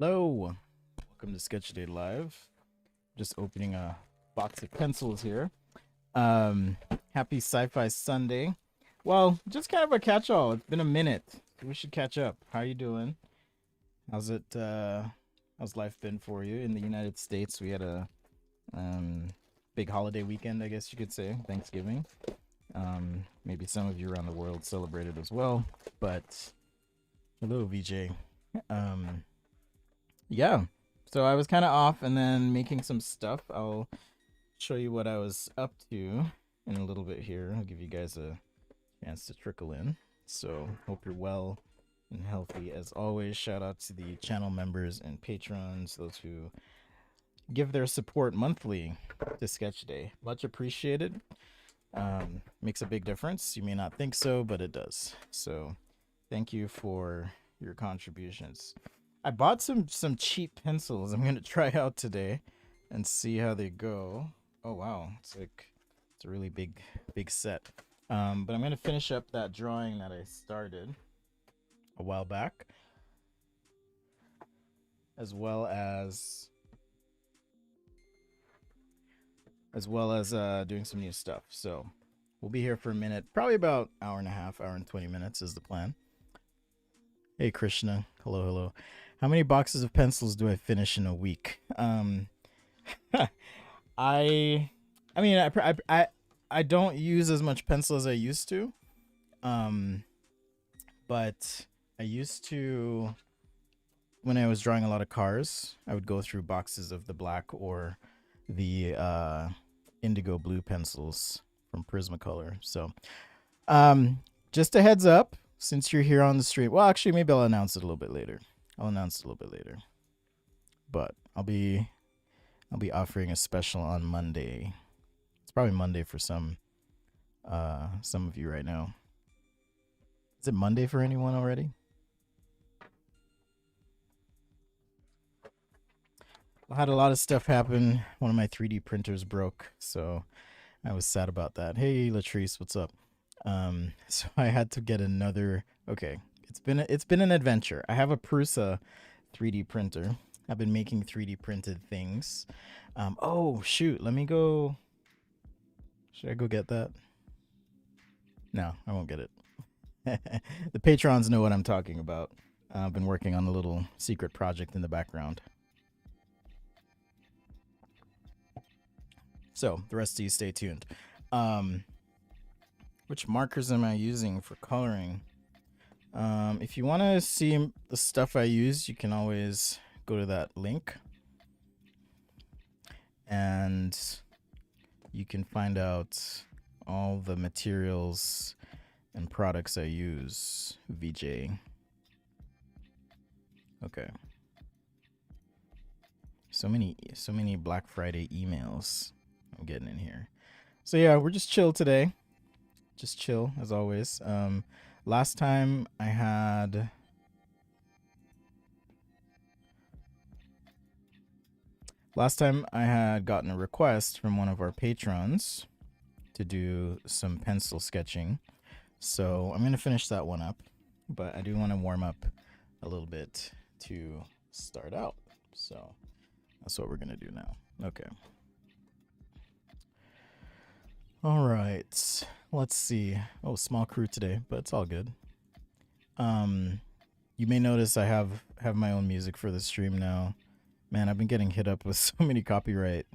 Hello, welcome to Sketch Day Live. Just opening a box of pencils here. Um, Happy Sci-Fi Sunday. Well, just kind of a catch-all. It's been a minute. We should catch up. How you doing? How's it? How's life been for you in the United States? We had a um big holiday weekend, I guess you could say, Thanksgiving. Maybe some of you around the world celebrated as well. But hello, VJ. Um, yeah. So I was kind of off and then making some stuff. I'll show you what I was up to in a little bit here. I'll give you guys a chance to trickle in. So hope you're well and healthy as always. Shout out to the channel members and patrons, those who give their support monthly to Sketch Day. Much appreciated. Makes a big difference. You may not think so, but it does. So thank you for your contributions. I bought some cheap pencils. I'm gonna try out today and see how they go. Oh wow, it's a really big set. But I'm gonna finish up that drawing that I started a while back, as well as doing some new stuff. So we'll be here for a minute, probably about hour and a half, hour and 20 minutes is the plan. Hey Krishna, hello. How many boxes of pencils do I finish in a week? I I mean I don't use as much pencil as I used to. Um but I used to, when I was drawing a lot of cars, I would go through boxes of the black or the indigo blue pencils from Prismacolor. So, just a heads up, since you're here on the stream. Well, actually, maybe I'll announce it a little bit later. But I'll be offering a special on Monday. It's probably Monday for some of you right now. Is it Monday for anyone already? I had a lot of stuff happen. One of my 3D printers broke, so I was sad about that. Hey Latrice, what's up? So I had to get another. Okay, it's been an adventure. I have a Prusa 3D printer. I've been making 3D printed things. Oh shoot, let me go. Should I go get that? No, I won't get it. The patrons know what I'm talking about. I've been working on a little secret project in the background. So the rest of you stay tuned. Which markers am I using for coloring? If you want to see the stuff I use, you can always go to that link and you can find out all the materials and products I use. VJ. Okay. So many Black Friday emails I'm getting in here. So yeah, we're just chill today. Just chill as always. Last time I had gotten a request from one of our patrons to do some pencil sketching. So I'm going to finish that one up, but I do want to warm up a little bit to start out. So that's what we're going to do now. Okay. All right. Let's see. Oh, small crew today, but it's all good. You may notice I have my own music for the stream now. Man, I've been getting hit up with so many copyright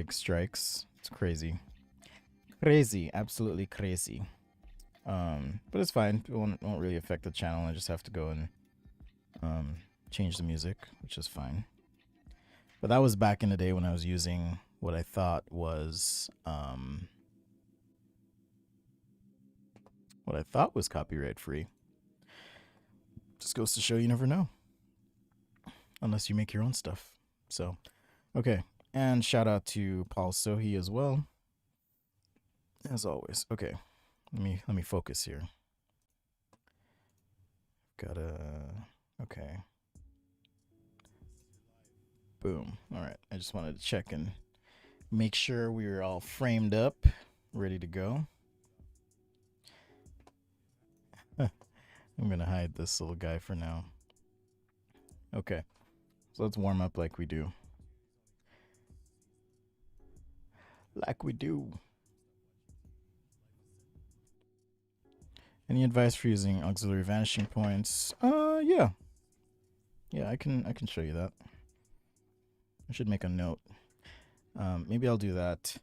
strikes. It's crazy. Crazy, absolutely crazy. But it's fine. It won't really affect the channel. I just have to go and change the music, which is fine. But that was back in the day when I was using what I thought was copyright free. Just goes to show you never know. Unless you make your own stuff. So, okay. And shout out to Paul Sohi as well. As always. Okay. Let me focus here. Okay. Boom. All right. I just wanted to check and make sure we were all framed up, ready to go. I'm going to hide this little guy for now. Okay. So let's warm up like we do. Like we do. Any advice for using auxiliary vanishing points? Yeah. Yeah, I can show you that. I should make a note. Maybe I'll do that.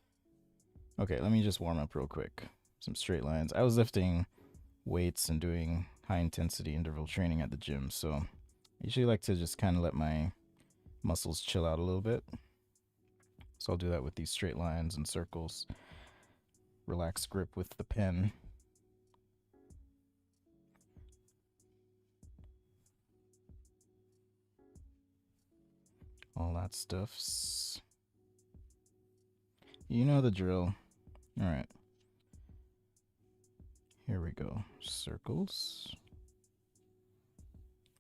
Okay, let me just warm up real quick. Some straight lines. I was lifting weights and doing high intensity interval training at the gym, so I usually like to just kind of let my muscles chill out a little bit. So I'll do that with these straight lines and circles. Relax grip with the pen. All that stuffs. You know the drill. All right. Here we go. Circles.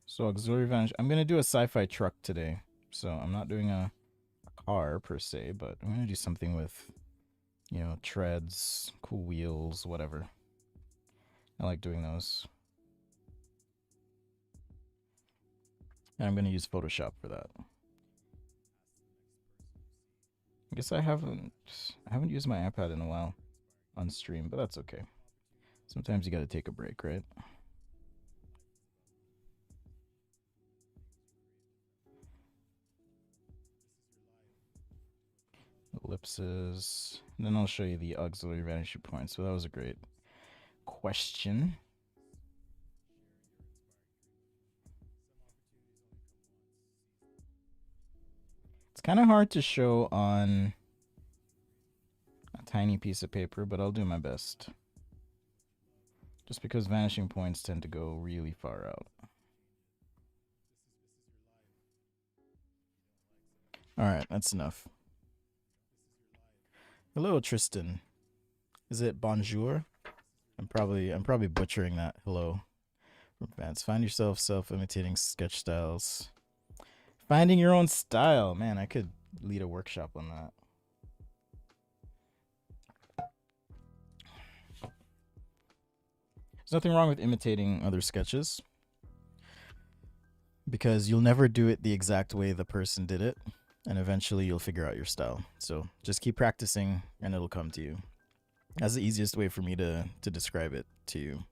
So auxiliary vanish. I'm going to do a sci-fi truck today. So I'm not doing a car per se, but I'm going to do something with, you know, treads, cool wheels, whatever. I like doing those. And I'm going to use Photoshop for that. I guess I haven't used my iPad in a while on stream, but that's okay. Sometimes you got to take a break, right? Ellipses. And then I'll show you the auxiliary vanishing point. So that was a great question. It's kind of hard to show on a tiny piece of paper, but I'll do my best. Just because vanishing points tend to go really far out. All right, that's enough. Hello, Tristan. Is it bonjour? I'm probably butchering that. Hello. From fans. Find yourself self-imitating sketch styles. Finding your own style. Man, I could lead a workshop on that. There's nothing wrong with imitating other sketches, because you'll never do it the exact way the person did it, and eventually you'll figure out your style. So just keep practicing and it'll come to you. That's the easiest way for me to describe it to you.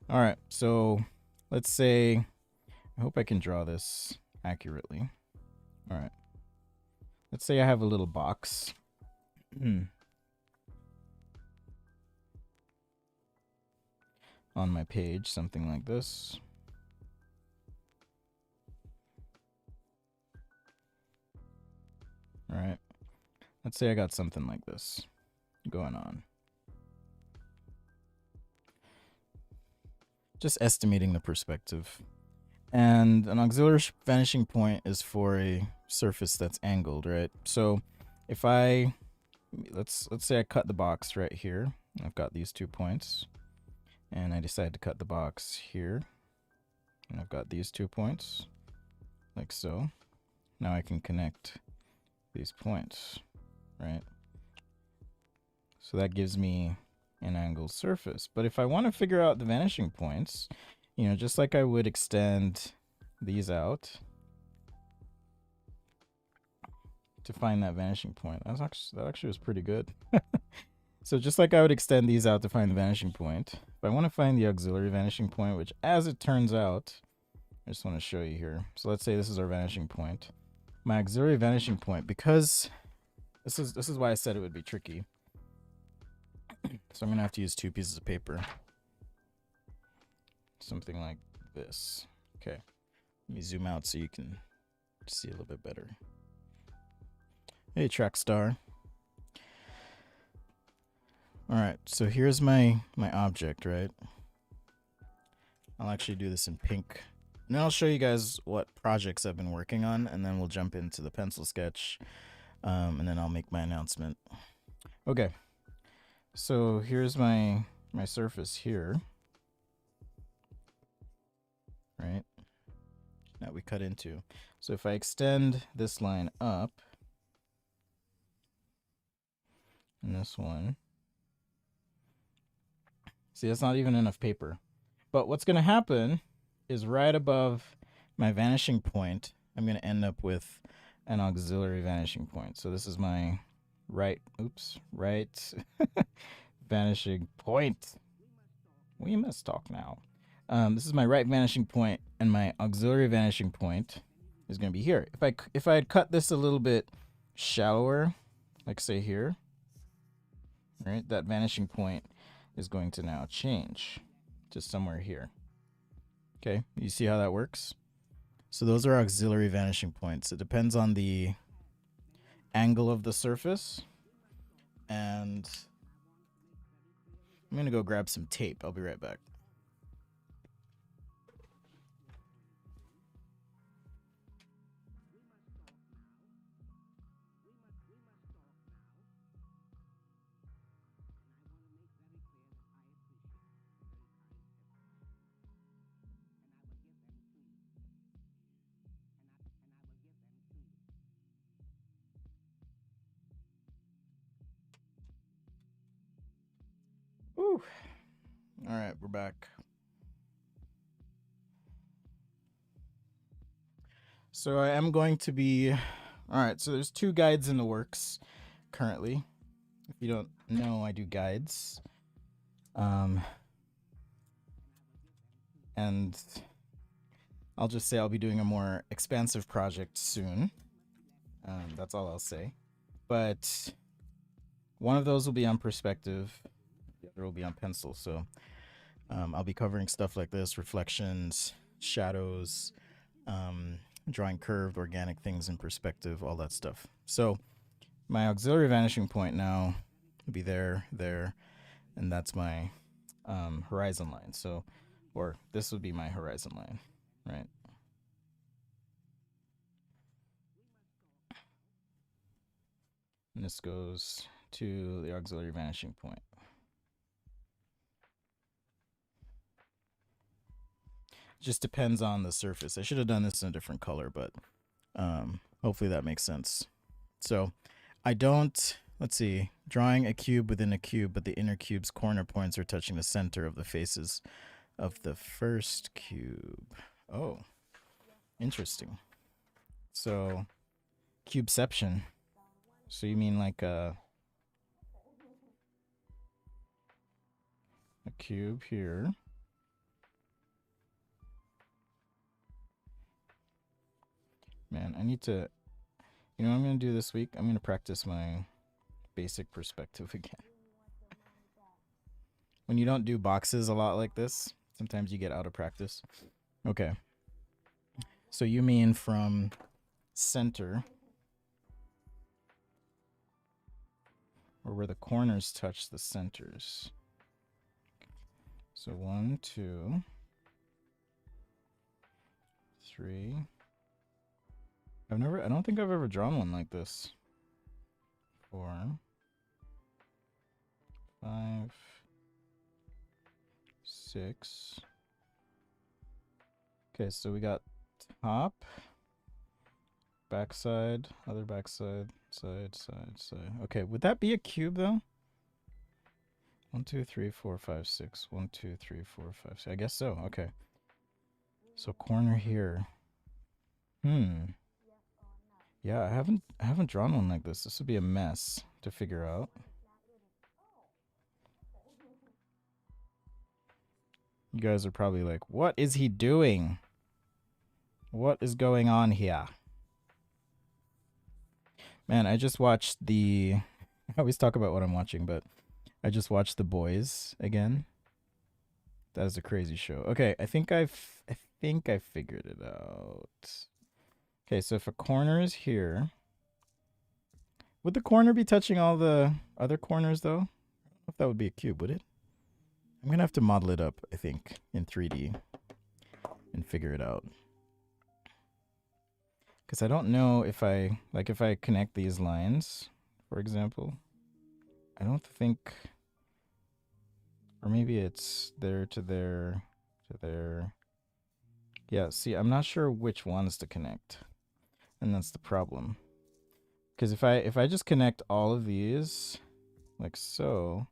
All right, so let's say, I hope I can draw this accurately. All right, let's say I have a little box. On my page, something like this. All right, let's say I got something like this going on. Just estimating the perspective. And an auxiliary vanishing point is for a surface that's angled, right? So if let's say I cut the box right here. I've got these 2 points. And I decide to cut the box here. And I've got these 2 points, like so. Now I can connect these points, right? So that gives me an angled surface. But if I want to figure out the vanishing points, you know, just like I would extend these out to find that vanishing point. That actually was pretty good. So just like I would extend these out to find the vanishing point, if I want to find the auxiliary vanishing point, which as it turns out, I just want to show you here. So let's say this is our vanishing point. My auxiliary vanishing point, because this is why I said it would be tricky. So I'm going to have to use 2 pieces of paper. Something like this. Okay. Let me zoom out so you can see a little bit better. Hey, Trackstar. All right, so here's my object, right? I'll actually do this in pink. And then I'll show you guys what projects I've been working on, and then we'll jump into the pencil sketch, and then I'll make my announcement. Okay, so here's my surface here, right? That we cut into. So if I extend this line up, and this one, see, that's not even enough paper. But what's going to happen is right above my vanishing point, I'm going to end up with an auxiliary vanishing point. So this is my right vanishing point. We must talk now. This is my right vanishing point, and my auxiliary vanishing point is going to be here. If I had cut this a little bit shallower, like say here, right, that vanishing point is going to now change to somewhere here. Okay, you see how that works? So those are auxiliary vanishing points. It depends on the angle of the surface. And I'm going to go grab some tape. I'll be right back. Whew. All right, we're back. So I am going to be... All right, so there's 2 guides in the works currently. If you don't know, I do guides. And I'll just say I'll be doing a more expansive project soon. That's all I'll say. But one of those will be on perspective. The other will be on pencil. So I'll be covering stuff like this, reflections, shadows, drawing curved organic things in perspective, all that stuff. So my auxiliary vanishing point now will be there, and that's my horizon line. So, or this would be my horizon line, right? And this goes to the auxiliary vanishing point. Just depends on the surface. I should have done this in a different color, but hopefully that makes sense. So I don't, let's see, drawing a cube within a cube, but the inner cube's corner points are touching the center of the faces of the first cube. Oh, interesting. So cubeception. So you mean like a cube here. Man, I need to, you know what I'm going to do this week? I'm going to practice my basic perspective again. When you don't do boxes a lot like this, sometimes you get out of practice. Okay. So you mean from center, or where the corners touch the centers. So 1, 2, 3. I don't think I've ever drawn one like this. 4, 5, 6. Okay, so we got top, backside, other backside, side. Okay, would that be a cube though? 1, 2, 3, 4, 5, 6. 1, 2, 3, 4, 5, 6. I guess so. Okay. So corner here. Yeah, I haven't drawn one like this. This would be a mess to figure out. You guys are probably like, what is he doing? What is going on here? Man, I just watched I always talk about what I'm watching, but I just watched The Boys again. That is a crazy show. Okay, I think I figured it out. Okay, so if a corner is here, would the corner be touching all the other corners though? I don't know if that would be a cube, would it? I'm gonna have to model it up, I think, in 3D and figure it out. Because I don't know if I connect these lines, for example, I don't think, or maybe it's there to there to there. Yeah, see, I'm not sure which ones to connect. And that's the problem. Because if I just connect all of these like so,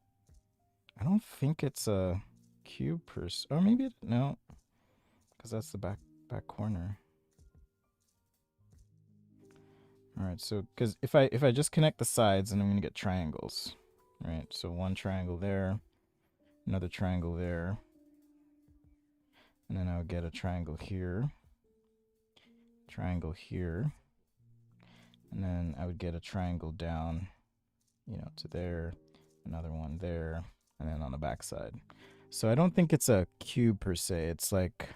I don't think it's a cube or maybe no. because that's the back corner. All right, so because if I just connect the sides, then I'm gonna get triangles, right? So one triangle there, another triangle there, and then I would get a triangle here, and then I would get a triangle down, you know, to there, another one there, and then on the back side. So I don't think it's a cube per se. It's like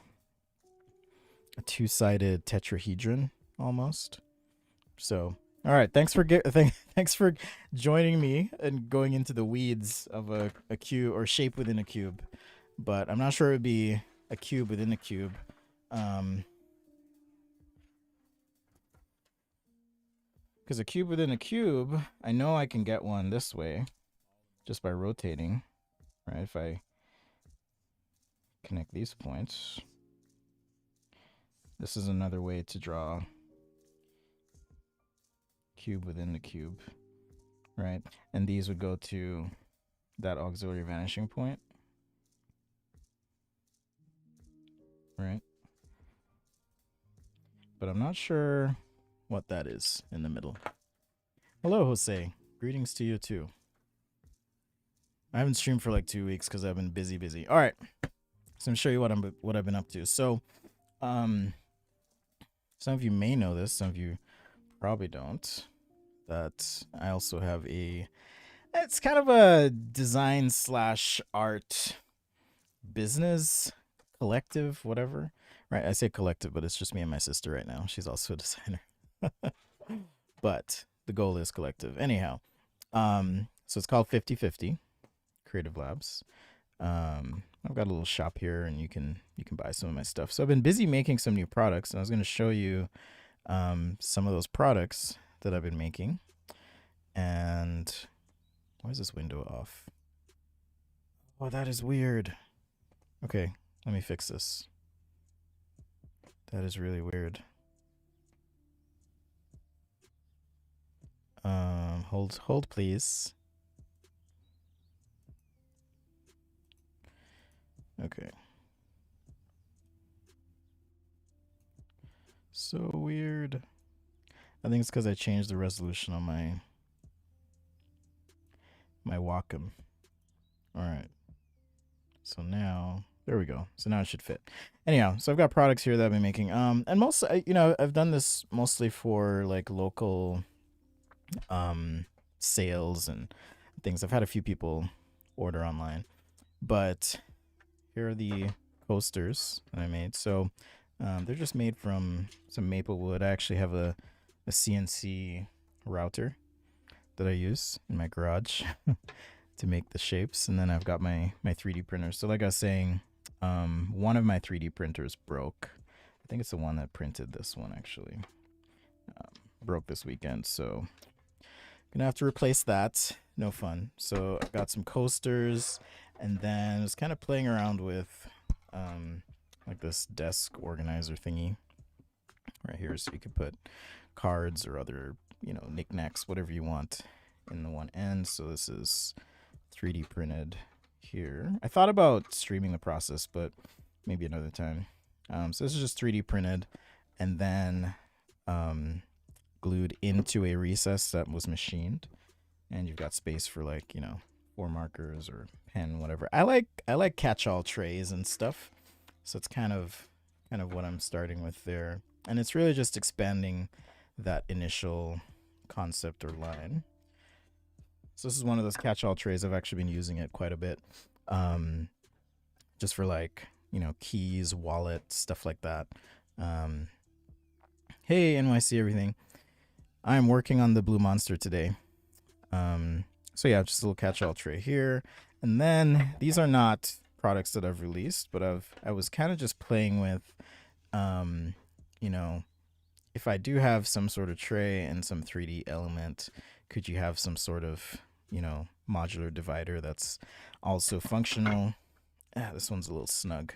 a two-sided tetrahedron almost. So, all right, thanks for thanks for joining me and going into the weeds of a cube or shape within a cube. But I'm not sure it would be a cube within a cube. Because a cube within a cube, I know I can get one this way just by rotating, right? If I connect these points, this is another way to draw cube within the cube, right? And these would go to that auxiliary vanishing point, right? But I'm not sure what that is in the middle. Hello, Jose. Greetings to you too. I haven't streamed for like 2 weeks because I've been busy. All right, so I'm show you what I've been up to. So, some of you may know this, some of you probably don't. That I also have it's kind of a design / art business collective, whatever. Right, I say collective, but it's just me and my sister right now. She's also a designer. But the goal is collective. Anyhow, so it's called 50/50 Creative Labs. I've got a little shop here, and you can buy some of my stuff. So I've been busy making some new products, and I was going to show you some of those products that I've been making. And why is this window off? Oh, that is weird. Okay, let me fix this. That is really weird. Hold please. Okay. So weird. I think it's because I changed the resolution on my Wacom. All right. So now, there we go. So now it should fit. Anyhow, so I've got products here that I've been making. And most, you know, I've done this mostly for like local sales and things. I've had a few people order online, but here are the coasters that I made. So they're just made from some maple wood. I actually have a CNC router that I use in my garage to make the shapes, and then I've got my 3D printer. So like I was saying, one of my 3D printers broke. I think it's the one that printed this one actually. Broke this weekend, so gonna have to replace that. No fun. So I've got some coasters, and then I was kind of playing around with like this desk organizer thingy right here, so you could put cards or other, you know, knickknacks, whatever you want in the one end. So this is 3D printed here. I thought about streaming the process, but maybe another time. So this is just 3D printed and then glued into a recess that was machined, and you've got space for, like, you know, 4 markers or pen, whatever. I like catch-all trays and stuff, so it's kind of what I'm starting with there, and it's really just expanding that initial concept or line. So this is one of those catch-all trays. I've actually been using it quite a bit, just for, like, you know, keys, wallet, stuff like that. Hey, NYC everything. I'm working on the Blue Monster today. So yeah, just a little catch-all tray here. And then these are not products that I've released, but I was kind of just playing with, you know, if I do have some sort of tray and some 3D element, could you have some sort of, you know, modular divider that's also functional? This one's a little snug,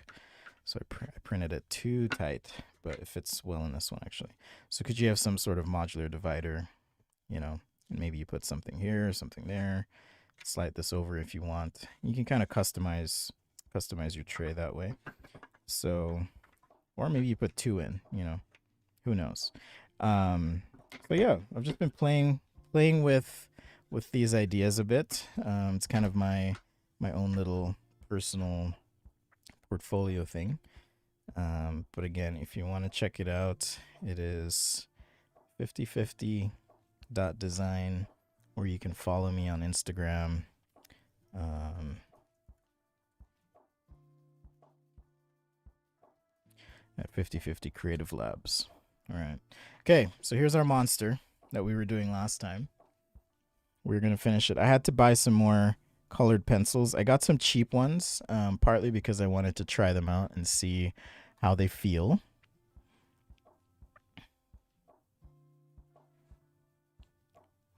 so I printed it too tight, but it fits well in this one actually. So could you have some sort of modular divider, you know, and maybe you put something here, something there, slide this over if you want. You can kind of customize your tray that way. So Or maybe you put 2 in, you know, who knows. But yeah, I've just been playing with these ideas a bit. It's kind of my own little personal portfolio thing. But again, if you want to check it out, it is 5050.design, or you can follow me on Instagram. At 5050 Creative Labs. All right. Okay, so here's our monster that we were doing last time. We're going to finish it. I had to buy some more colored pencils. I got some cheap ones, partly because I wanted to try them out and see how they feel.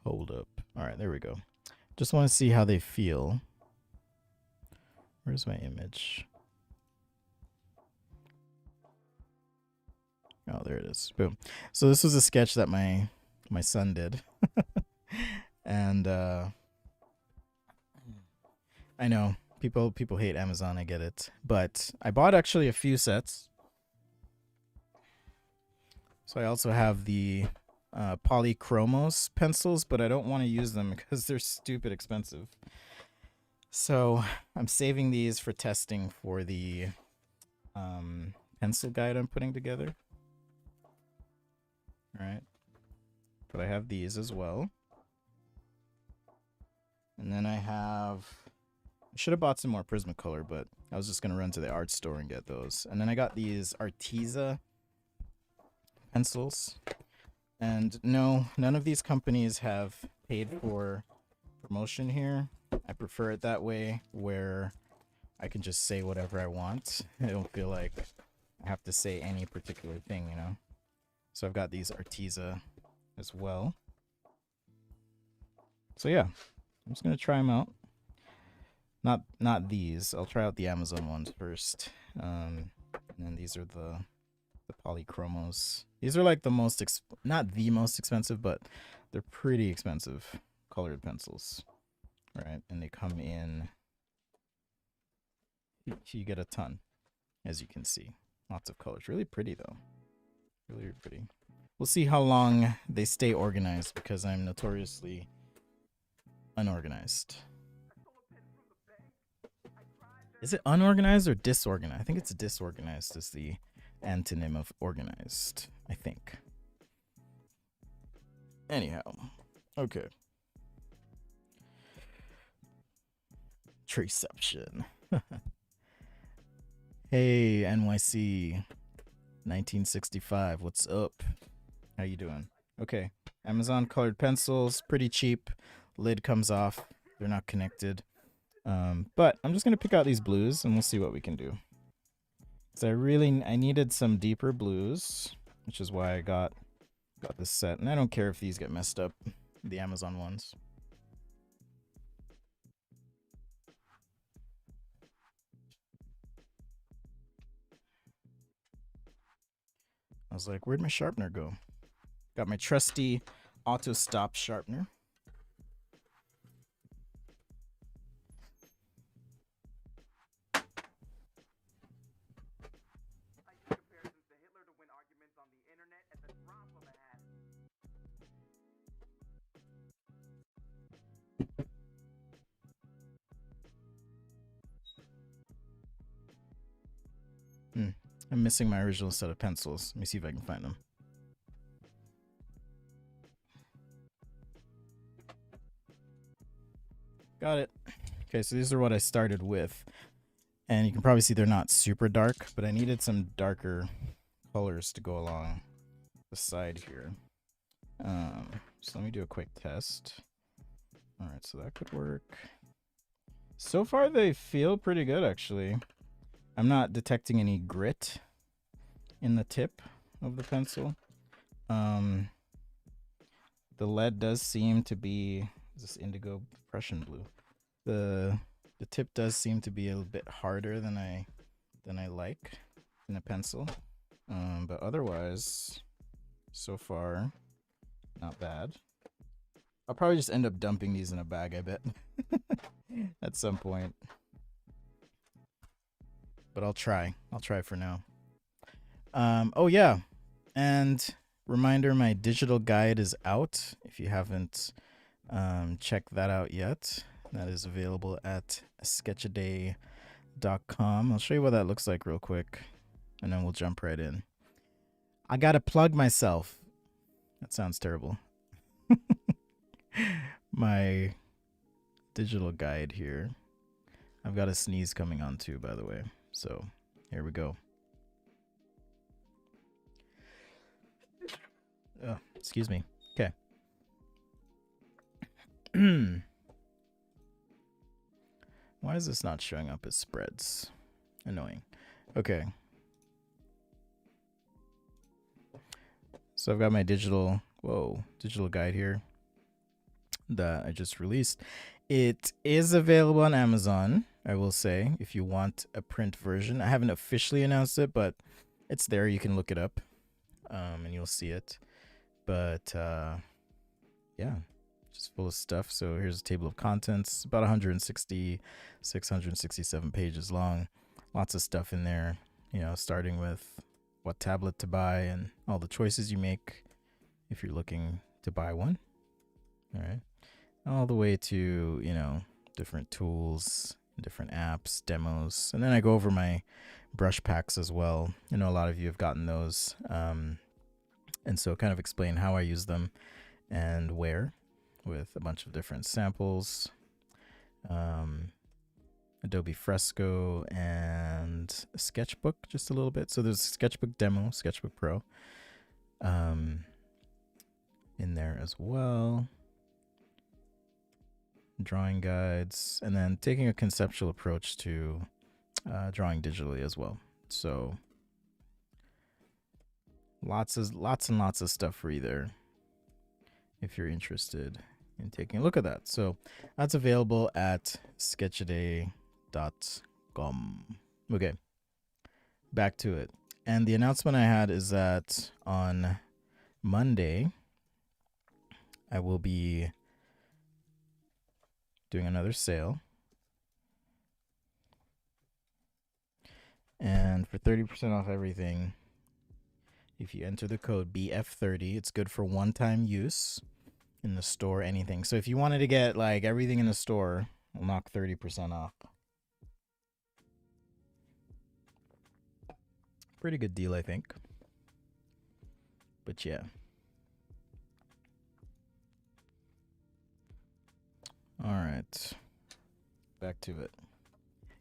Hold up. All right, there we go. Just want to see how they feel. Where's my image? Oh, there it is. Boom. So this was a sketch that my son did. And I know people hate Amazon, I get it. But I bought actually a few sets. So I also have the Polychromos pencils, but I don't want to use them because they're stupid expensive. So I'm saving these for testing for the pencil guide I'm putting together. All right. But I have these as well. And then I should have bought some more Prismacolor, but I was just going to run to the art store and get those. And then I got these Arteza pencils. And no, none of these companies have paid for promotion here. I prefer it that way, where I can just say whatever I want. I don't feel like I have to say any particular thing, you know? So I've got these Arteza as well. So yeah, I'm just gonna try them out. Not these. I'll try out the Amazon ones first. And then these are the Polychromos. These are like the most not the most expensive, but they're pretty expensive colored pencils. All right, and they come in. You get a ton, as you can see. Lots of colors. Really pretty though. Really pretty. We'll see how long they stay organized, because I'm notoriously unorganized. Is it unorganized or disorganized? I think it's disorganized is the antonym of organized, I think. Anyhow, okay. Traception. Hey, NYC 1965, what's up? How you doing? Okay, Amazon colored pencils, pretty cheap. Lid comes off. They're not connected. But I'm just gonna pick out these blues and we'll see what we can do. So I needed some deeper blues, which is why I got this set. And I don't care if these get messed up, the Amazon ones. I was like, where'd my sharpener go? Got my trusty auto stop sharpener. I'm missing my original set of pencils. Let me see if I can find them. Got it. Okay, so these are what I started with. And you can probably see they're not super dark, but I needed some darker colors to go along the side here. So let me do a quick test. All right, so that could work. So far, they feel pretty good, actually. I'm not detecting any grit in the tip of the pencil. The lead does seem to be this indigo Prussian blue. The tip does seem to be a bit harder than I like in a pencil. But otherwise, so far, not bad. I'll probably just end up dumping these in a bag, I bet, at some point. But I'll try for now. Oh yeah, and reminder: my digital guide is out. If you haven't checked that out yet, that is available at sketchaday.com. I'll show you what that looks like real quick, and then we'll jump right in. I gotta plug myself. That sounds terrible. My digital guide here. I've got a sneeze coming on too, by the way. So here we go. Oh, excuse me. Okay. Why is this not showing up as spreads? Annoying. Okay. So I've got my digital guide here that I just released. It is available on Amazon, I will say, if you want a print version. I haven't officially announced it, but it's there. You can look it up, and you'll see it. But yeah, just full of stuff. So here's a table of contents, about 667 pages long. Lots of stuff in there, you know, starting with what tablet to buy and all the choices you make if you're looking to buy one. All right. All the way to, you know, different tools, different apps, demos. And then I go over my brush packs as well. I know a lot of you have gotten those. And so kind of explain how I use them and where, with a bunch of different samples. Adobe Fresco and Sketchbook just a little bit. So there's Sketchbook Demo, Sketchbook Pro in there as well. Drawing guides, and then taking a conceptual approach to drawing digitally as well. So lots and lots of stuff for you there if you're interested in taking a look at that. So that's available at sketchaday.com. Okay, back to it. And the announcement I had is that on Monday I will be doing another sale, and for 30% off everything, if you enter the code BF30, it's good for one-time use in the store, anything. So if you wanted to get like everything in the store, I'll knock 30% off. Pretty good deal, I think. But yeah. All right. Back to it.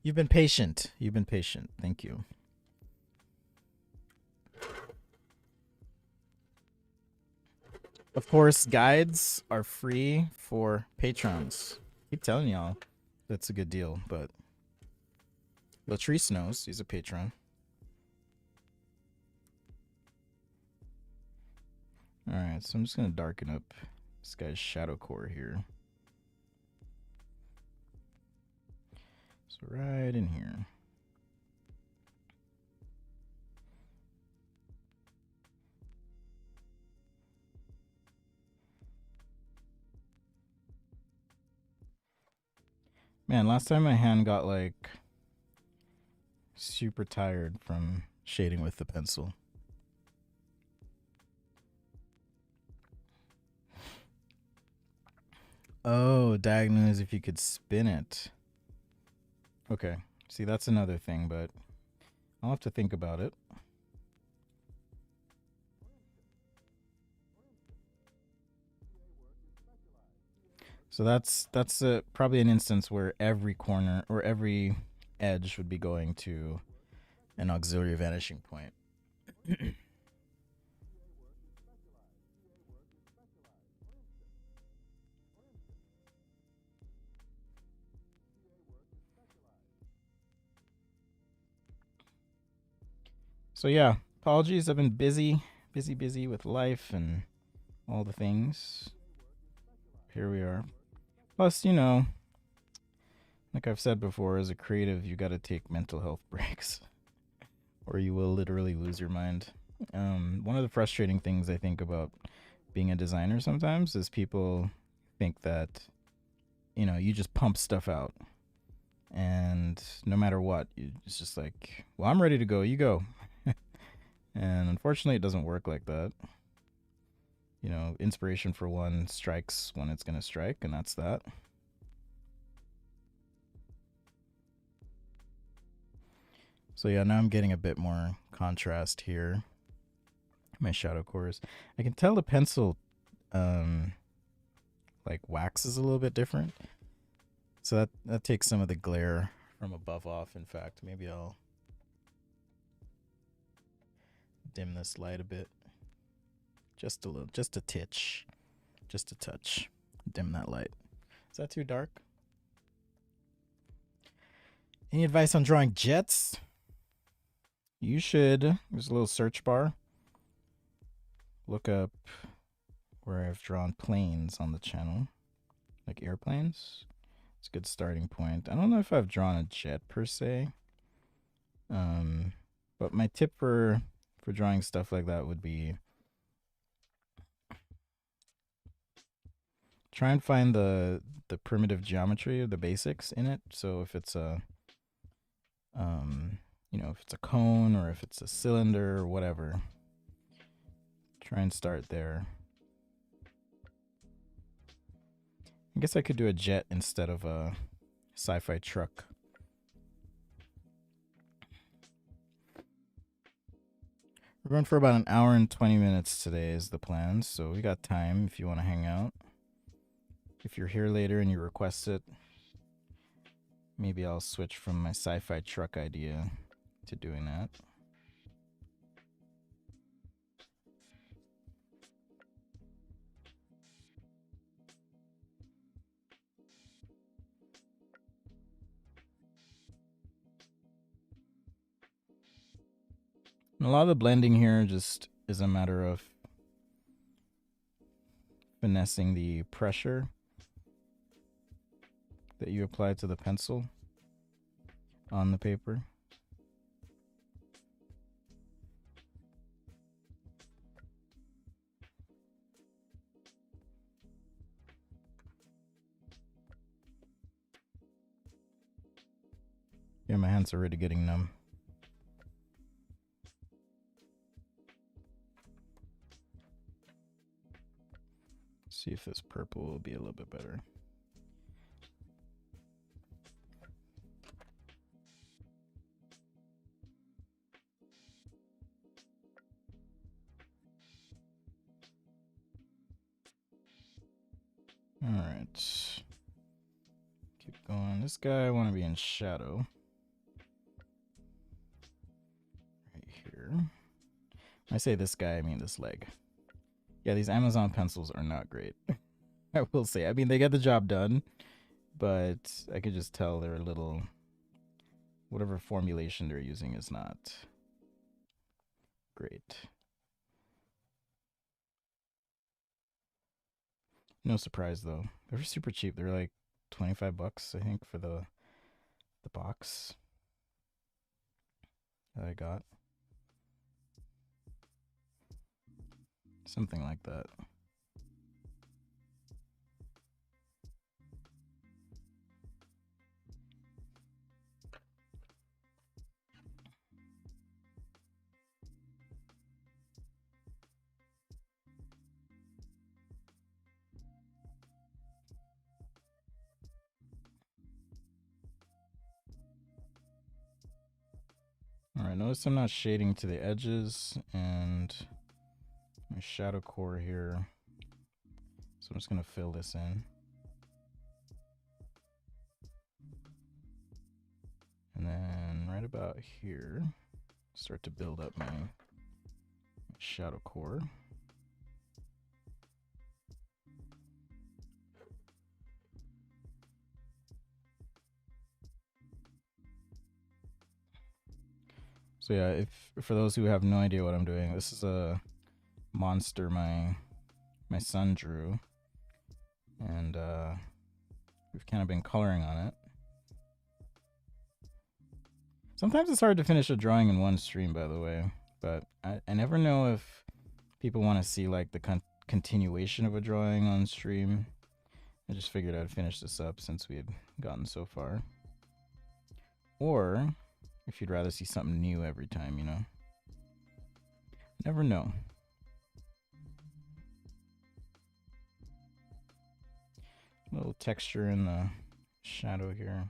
You've been patient. You've been patient. Thank you. Of course, guides are free for patrons. Keep telling y'all that's a good deal, but Latrice knows. He's a patron. All right, so I'm just going to darken up this guy's shadow core here. So right in here. Man, last time my hand got like super tired from shading with the pencil. Oh, diagonal is if you could spin it. Okay, see, that's another thing, but I'll have to think about it. So that's probably an instance where every corner or every edge would be going to an auxiliary vanishing point. So yeah, apologies. I've been busy with life and all the things. Here we are. Plus, you know, like I've said before, as a creative, you got to take mental health breaks, or you will literally lose your mind. One of the frustrating things I think about being a designer sometimes is people think that, you know, you just pump stuff out, and no matter what, it's just like, well, I'm ready to go. You go. And unfortunately, it doesn't work like that. You know, inspiration for one strikes when it's going to strike, and that's that. So yeah, now I'm getting a bit more contrast here. My shadow cores. I can tell the pencil like waxes a little bit different. So that takes some of the glare from above off. In fact, maybe I'll dim this light a bit. Just a little, just a titch. Just a touch. Dim that light. Is that too dark? Any advice on drawing jets? You should, there's a little search bar. Look up where I've drawn planes on the channel, like airplanes. It's a good starting point. I don't know if I've drawn a jet per se. But my tip for drawing stuff like that would be try and find the primitive geometry, the basics in it. So if it's a you know, if it's a cone or if it's a cylinder or whatever, try and start there. I guess I could do a jet instead of a sci-fi truck. We're going for about an hour and 20 minutes today is the plan, so we got time if you want to hang out. If you're here later and you request it, maybe I'll switch from my sci-fi truck idea to doing that. And a lot of the blending here just is a matter of finessing the pressure that you apply to the pencil on the paper. Yeah, my hands are already getting numb. See if this purple will be a little bit better. All right. Keep going. This guy I want to be in shadow. Right here. When I say this guy, I mean this leg. Yeah, these Amazon pencils are not great. I will say. I mean, they get the job done, but I could just tell they're a little... Whatever formulation they're using is not great. No surprise though. They're super cheap. They're like 25 bucks, I think, for the box that I got. Something like that. Alright, notice I'm not shading to the edges and my shadow core here. So I'm just going to fill this in. And then right about here, start to build up my shadow core. So yeah, if for those who have no idea what I'm doing, this is a monster my son drew, and we've kind of been coloring on it. Sometimes it's hard to finish a drawing in one stream, by the way, but I never know if people want to see like the continuation of a drawing on stream. I just figured I'd finish this up since we had gotten so far. Or if you'd rather see something new every time, you know. Never know. A little texture in the shadow here.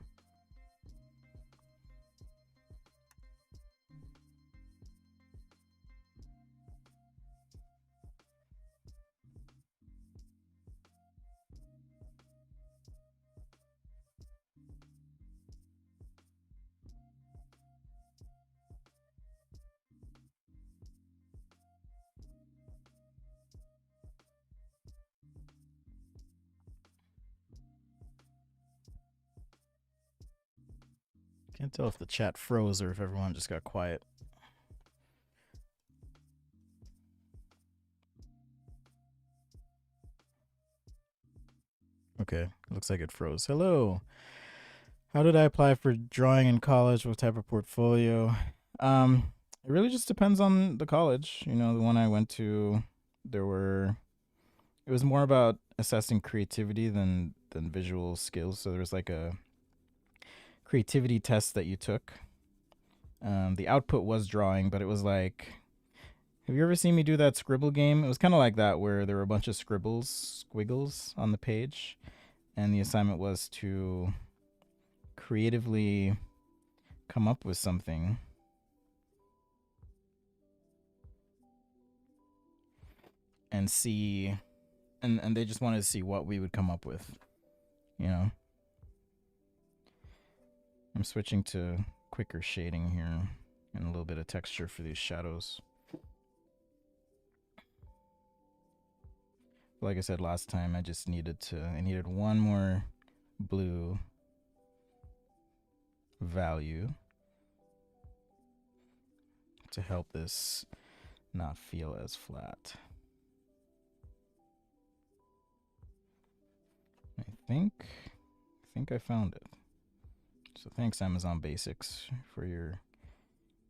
Can't tell if the chat froze or if everyone just got quiet. Okay, looks like it froze. Hello. How did I apply for drawing in college? What type of portfolio? It really just depends on the college. You know, the one I went to, it was more about assessing creativity than visual skills. So there was like a creativity test that you took. The output was drawing, but it was like, have you ever seen me do that scribble game? It was kind of like that, where there were a bunch of squiggles on the page, and the assignment was to creatively come up with something. And see, and they just wanted to see what we would come up with, you know. I'm switching to quicker shading here and a little bit of texture for these shadows. Like I said last time, I needed one more blue value to help this not feel as flat. I think I found it. So thanks, Amazon Basics, for your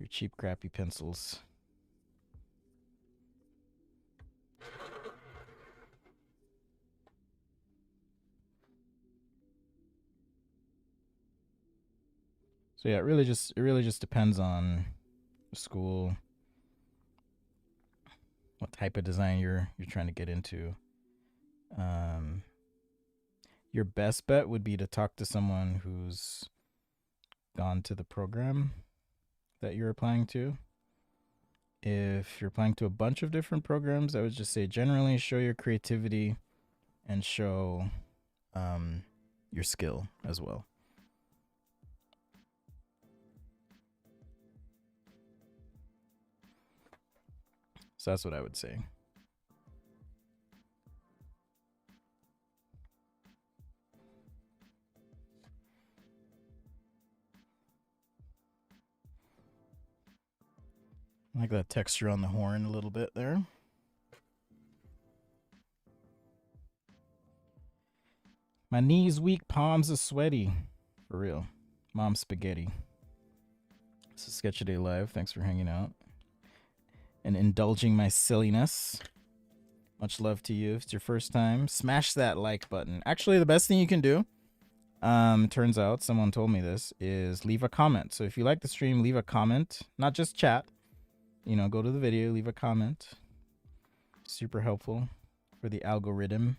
cheap, crappy pencils. So yeah, it really just depends on the school, what type of design you're trying to get into. Your best bet would be to talk to someone who's gone to the program that you're applying to. If you're applying to a bunch of different programs, I would just say generally show your creativity and show your skill as well. So that's what I would say. I like that texture on the horn a little bit there. My knees weak, palms are sweaty. For real. Mom spaghetti. This is Sketch a Day Live. Thanks for hanging out and indulging my silliness. Much love to you. If it's your first time, smash that like button. Actually, the best thing you can do, turns out, someone told me this, is leave a comment. So if you like the stream, leave a comment. Not just chat. You know, go to the video, leave a comment. Super helpful for the algorithm.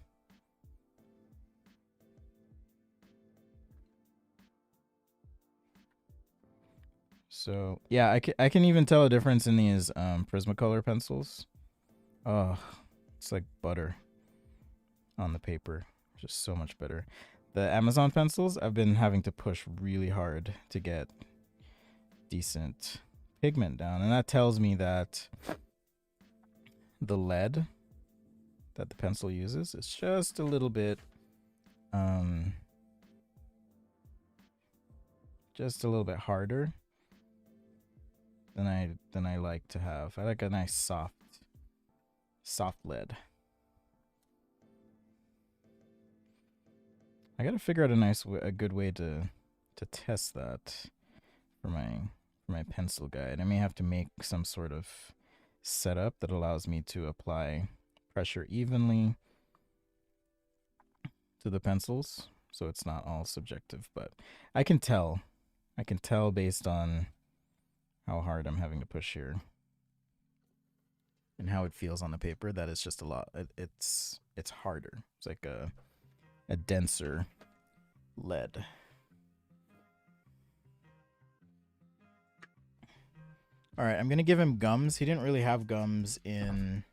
So yeah, I can even tell a difference in these Prismacolor pencils. Oh, it's like butter on the paper. Just so much better. The Amazon pencils, I've been having to push really hard to get decent pigment down, and that tells me that the lead that the pencil uses is just a little bit harder than I like to have. I like a nice soft lead. I gotta figure out a good way to test that for my pencil guide. I may have to make some sort of setup that allows me to apply pressure evenly to the pencils, so it's not all subjective. But I can tell based on how hard I'm having to push here. and how it feels on the paper, that is just a lot. It's harder. It's like a denser lead. All right, I'm gonna give him gums. He didn't really have gums in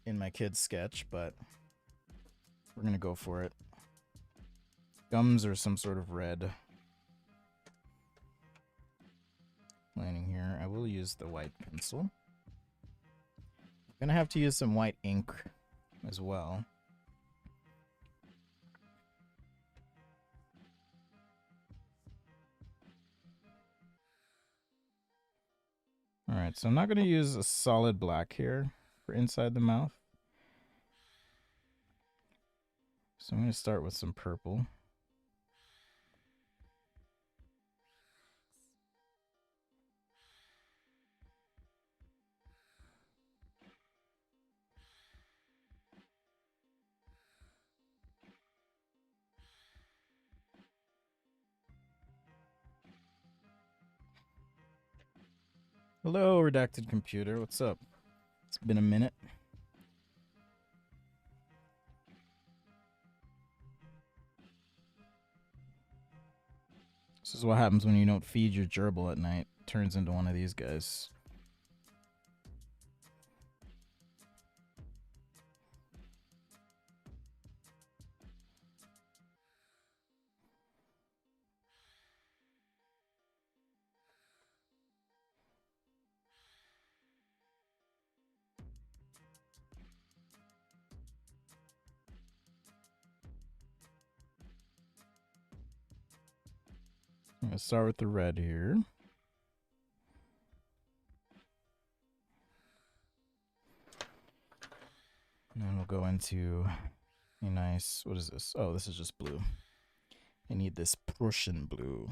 my kid's sketch, but we're gonna go for it. Gums or some sort of red lining here. I will use the white pencil. I'm gonna have to use some white ink as well. All right, so I'm not gonna use a solid black here for inside the mouth. So I'm gonna start with some purple. Hello, redacted computer. What's up? It's been a minute. This is what happens when you don't feed your gerbil at night. It turns into one of these guys. I'm gonna start with the red here. And then we'll go into a nice, what is this? Oh, this is just blue. I need this Prussian blue.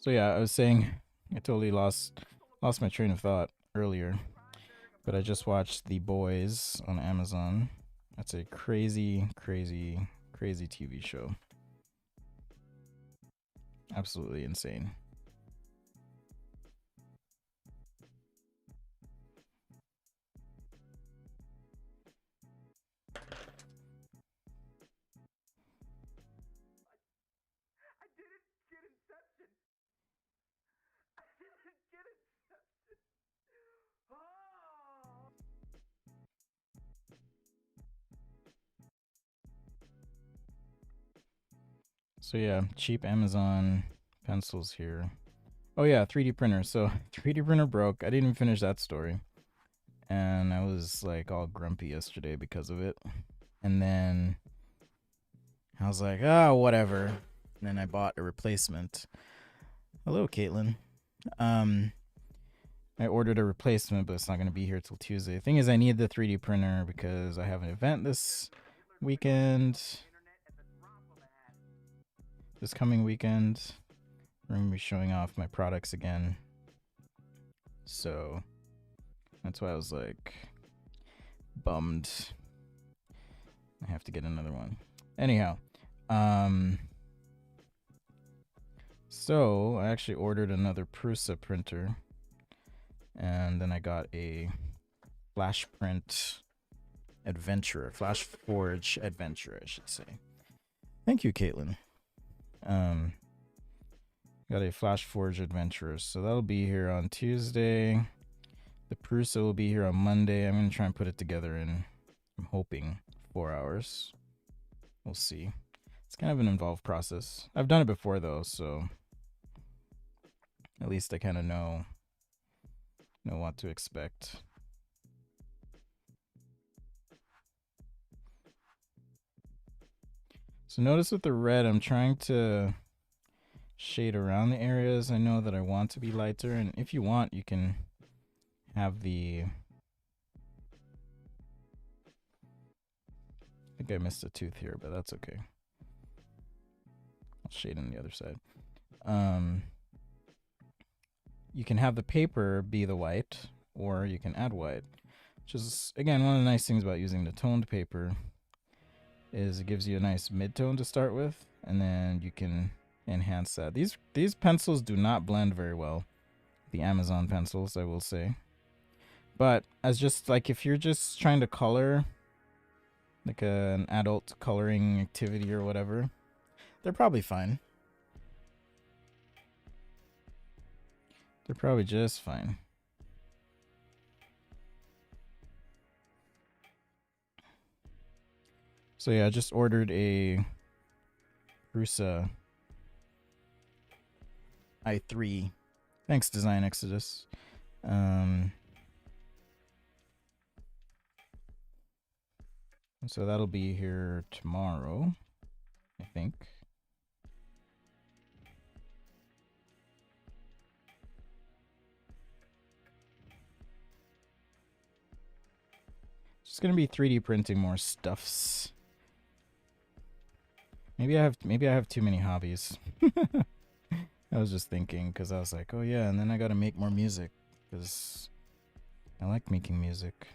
So yeah, I was saying I totally lost my train of thought earlier. But I just watched The Boys on Amazon. That's a crazy, crazy, crazy TV show. Absolutely insane. So yeah, cheap Amazon pencils here. Oh yeah, 3D printer. So 3D printer broke. I didn't even finish that story. And I was like all grumpy yesterday because of it. And then I was like, oh, whatever. And then I bought a replacement. Hello, Caitlin. I ordered a replacement, but it's not going to be here till Tuesday. The thing is, I need the 3D printer because I have an event this weekend. This coming weekend, we're going to be showing off my products again. So that's why I was like bummed. I have to get another one. Anyhow, so I actually ordered another Prusa printer, and then I got a Flash Print Adventurer, Flash Forge Adventurer, I should say. Thank you, Caitlin. Got a Flash Forge Adventurer, so that'll be here on Tuesday. The Prusa will be here on Monday. I'm gonna try and put it together in, I'm hoping, 4 hours. We'll see. It's kind of an involved process. I've done it before though, so at least I kind of know what to expect. So notice with the red, I'm trying to shade around the areas I know that I want to be lighter, and if you want, you can have the, I think I missed a tooth here, but that's okay. I'll shade on the other side. You can have the paper be the white, or you can add white, which is, again, one of the nice things about using the toned paper is it gives you a nice mid-tone to start with, and then you can enhance that. These pencils do not blend very well, the Amazon pencils, I will say. But as just like if you're just trying to color like an adult coloring activity or whatever, they're probably fine. They're probably just fine. So yeah, I just ordered a Prusa i3. Thanks, Design Exodus. So that'll be here tomorrow, I think. Just gonna be 3D printing more stuffs. Maybe I have too many hobbies. I was just thinking because I was like, oh yeah, and then I gotta make more music because I like making music.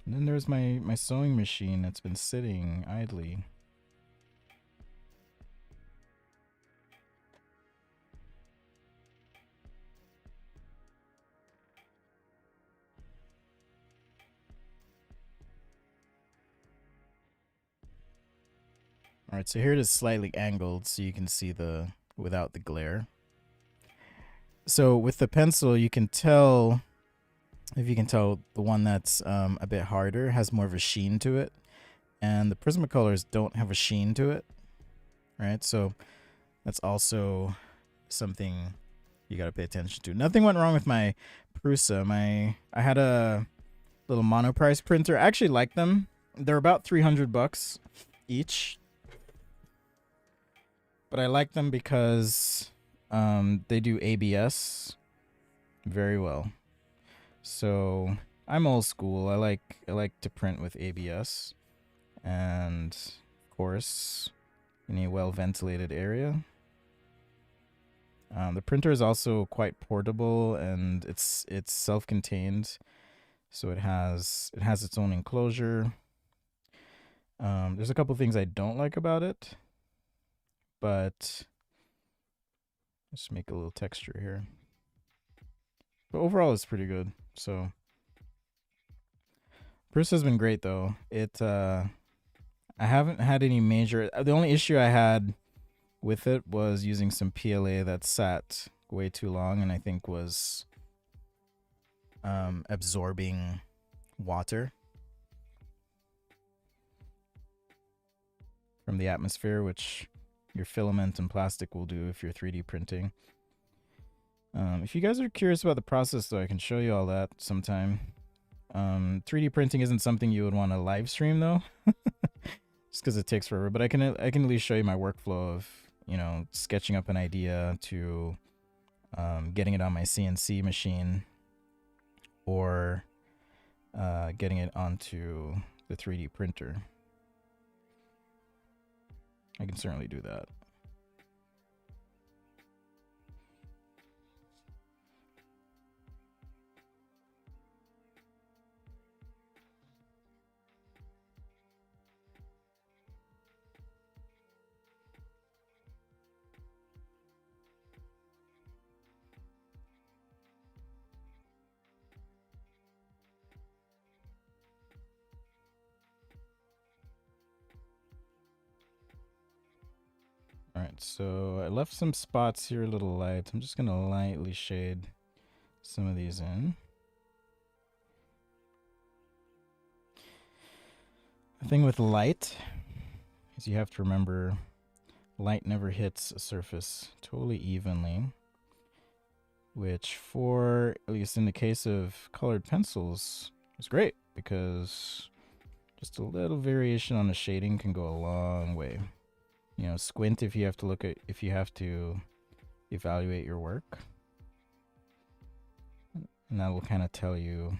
And then there's my sewing machine that's been sitting idly. All right, so here it is slightly angled so you can see the without the glare. So with the pencil, you can tell, if you can tell, the one that's a bit harder has more of a sheen to it, and the Prismacolors don't have a sheen to it, right? So that's also something you got to pay attention to. Nothing went wrong with my Prusa. I had a little Monoprice printer. I actually like them. They're about $300 each. But I like them because they do ABS very well. So I'm old school. I like to print with ABS, and of course in a well ventilated area. The printer is also quite portable, and it's self-contained, so it has its own enclosure. There's a couple things I don't like about it, but let's make a little texture here. But overall, it's pretty good. So Prusa has been great though. I haven't had any major. The only issue I had with it was using some PLA that sat way too long, and I think was absorbing water from the atmosphere, which your filament and plastic will do if you're 3D printing. If you guys are curious about the process, though, I can show you all that sometime. 3D printing isn't something you would want to live stream, though, just because it takes forever. But I can at least show you my workflow of, you know, sketching up an idea to getting it on my CNC machine, or getting it onto the 3D printer. I can certainly do that. Alright, so I left some spots here a little light. I'm just going to lightly shade some of these in. The thing with light is you have to remember light never hits a surface totally evenly, which, for at least in the case of colored pencils, is great because just a little variation on the shading can go a long way. You know, squint if you have to if you have to evaluate your work, and that will kind of tell you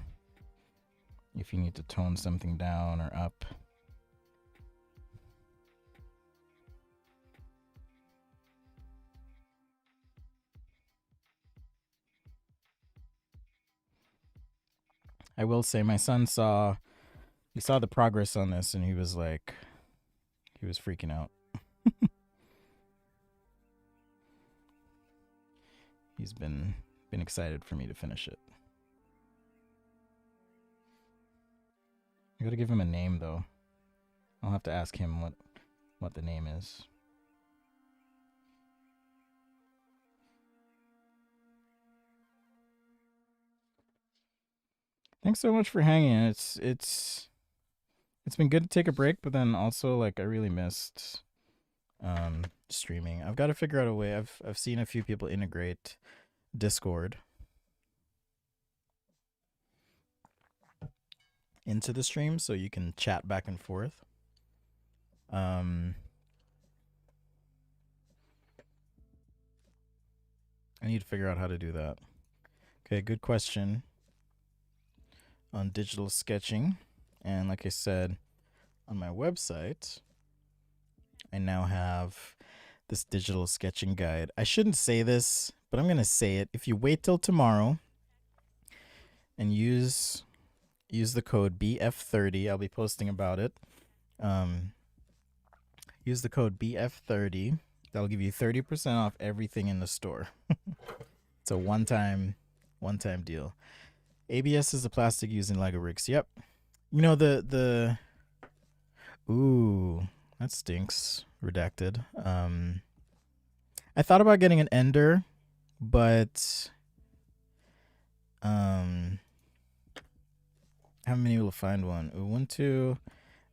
if you need to tone something down or up. I will say my son saw the progress on this and he was freaking out. He's been excited for me to finish it. I gotta give him a name though. I'll have to ask him what the name is. Thanks so much for hanging. It's been good to take a break, but then also like I really missed streaming. I've got to figure out a way. I've seen a few people integrate Discord into the stream so you can chat back and forth. I need to figure out how to do that. Okay, good question on digital sketching. And like I said, on my website, I now have this digital sketching guide. I shouldn't say this, but I'm going to say it. If you wait till tomorrow and use the code BF30, I'll be posting about it. Use the code BF30. That'll give you 30% off everything in the store. It's a one-time deal. ABS is the plastic used in Lego bricks. Yep. You know the ooh, that stinks. Redacted. I thought about getting an Ender, but I haven't been able to find one. Ubuntu.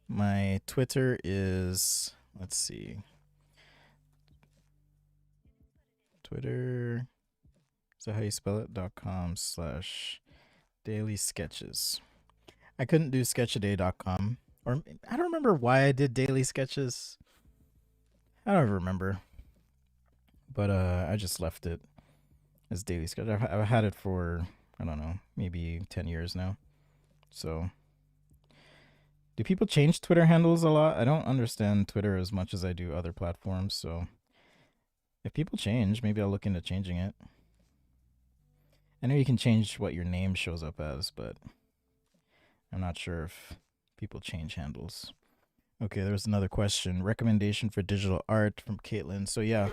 My Twitter is, let's see. Twitter. Is that how you spell it? .com/daily sketches. I couldn't do sketchaday.com. Or I don't remember why I did daily sketches. I don't remember. But I just left it as daily sketch. I've had it for, I don't know, maybe 10 years now. So, do people change Twitter handles a lot? I don't understand Twitter as much as I do other platforms. So, if people change, maybe I'll look into changing it. I know you can change what your name shows up as, but I'm not sure if people change handles. Okay, there's another question. Recommendation for digital art from Caitlin. So yeah,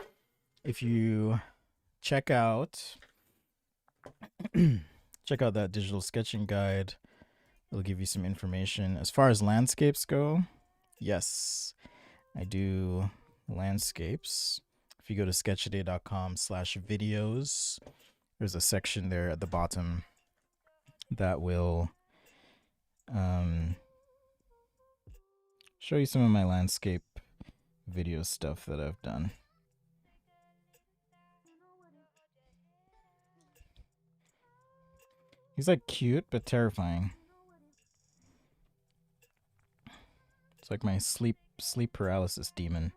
if you check out that digital sketching guide, it'll give you some information. As far as landscapes go, yes, I do landscapes. If you go to sketchaday.com/videos, there's a section there at the bottom that will show you some of my landscape video stuff that I've done. He's like cute but terrifying. It's like my sleep paralysis demon.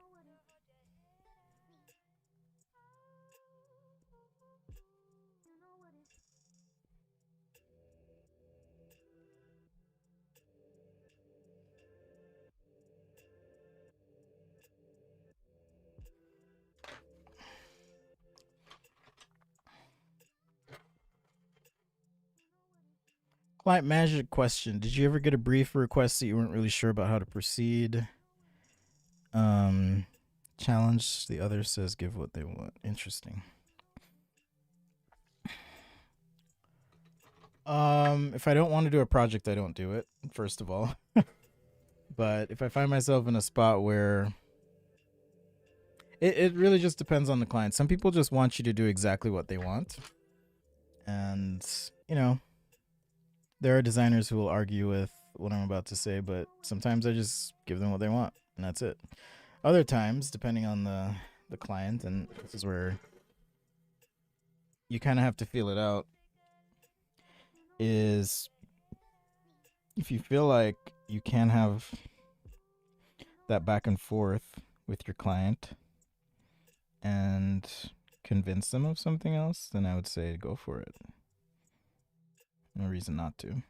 Client management question. Did you ever get a brief request that you weren't really sure about how to proceed? Challenge. The other says give what they want. Interesting. If I don't want to do a project, I don't do it, first of all. But if I find myself in a spot where it really just depends on the client. Some people just want you to do exactly what they want. And, you know, there are designers who will argue with what I'm about to say, but sometimes I just give them what they want, and that's it. Other times, depending on the client, and this is where you kind of have to feel it out, is if you feel like you can have that back and forth with your client and convince them of something else, then I would say go for it. No reason not to.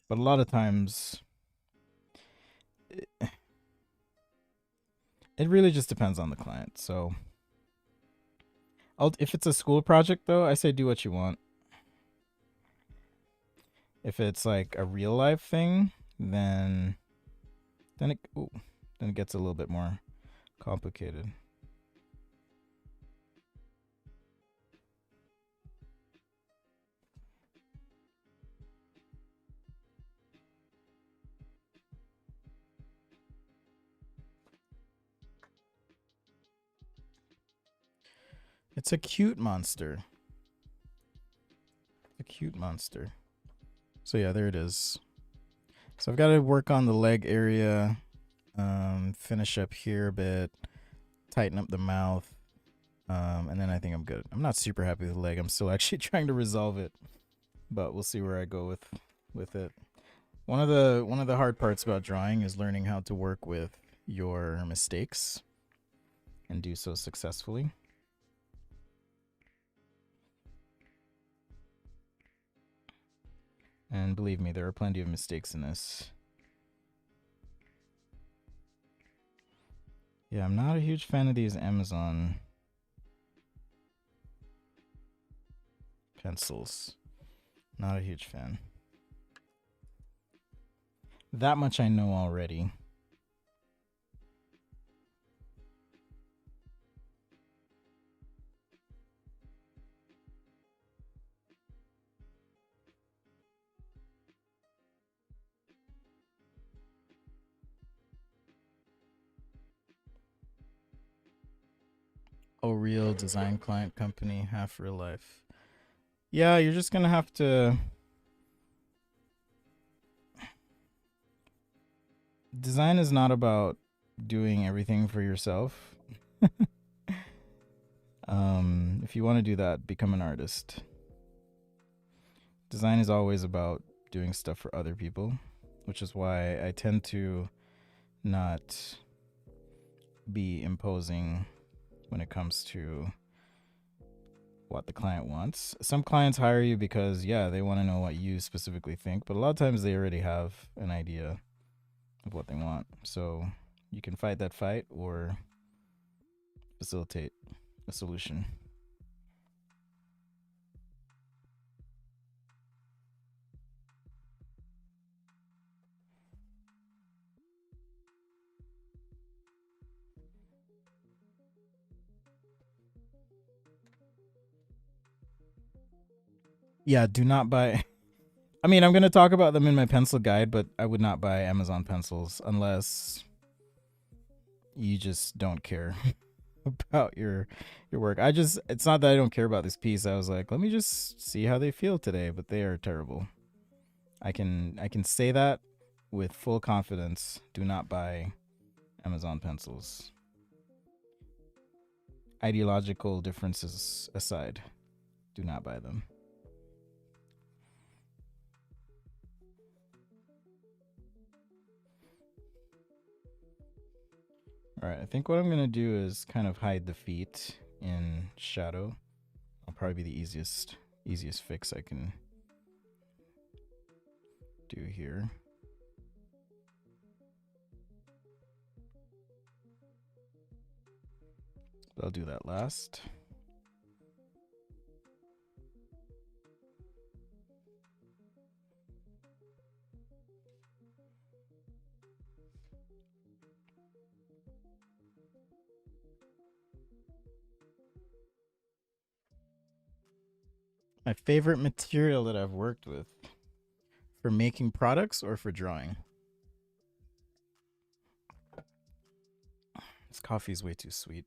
But a lot of times, it really just depends on the client. So, if it's a school project, though, I say do what you want. If it's like a real life thing, then it ooh, then it gets a little bit more complicated. It's a cute monster. A cute monster. So yeah, there it is. So I've got to work on the leg area, finish up here a bit, tighten up the mouth, and then I think I'm good. I'm not super happy with the leg. I'm still actually trying to resolve it, but we'll see where I go with it. One of the hard parts about drawing is learning how to work with your mistakes and do so successfully. And believe me, there are plenty of mistakes in this. Yeah, I'm not a huge fan of these Amazon pencils. Not a huge fan. That much I know already. Oh, real design client company, half real life. Yeah, you're just gonna have to. Design is not about doing everything for yourself. If you want to do that, become an artist. Design is always about doing stuff for other people, which is why I tend to not be imposing when it comes to what the client wants. Some clients hire you because, yeah, they want to know what you specifically think, but a lot of times they already have an idea of what they want. So you can fight that fight or facilitate a solution. Yeah, do not buy. I mean, I'm going to talk about them in my pencil guide, but I would not buy Amazon pencils unless you just don't care about your work. It's not that I don't care about this piece. I was like, let me just see how they feel today, but they are terrible. I can say that with full confidence. Do not buy Amazon pencils. Ideological differences aside, do not buy them. All right, I think what I'm gonna do is kind of hide the feet in shadow. I'll probably be the easiest fix I can do here. But I'll do that last. My favorite material that I've worked with for making products or for drawing. This coffee is way too sweet.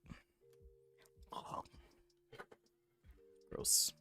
Gross.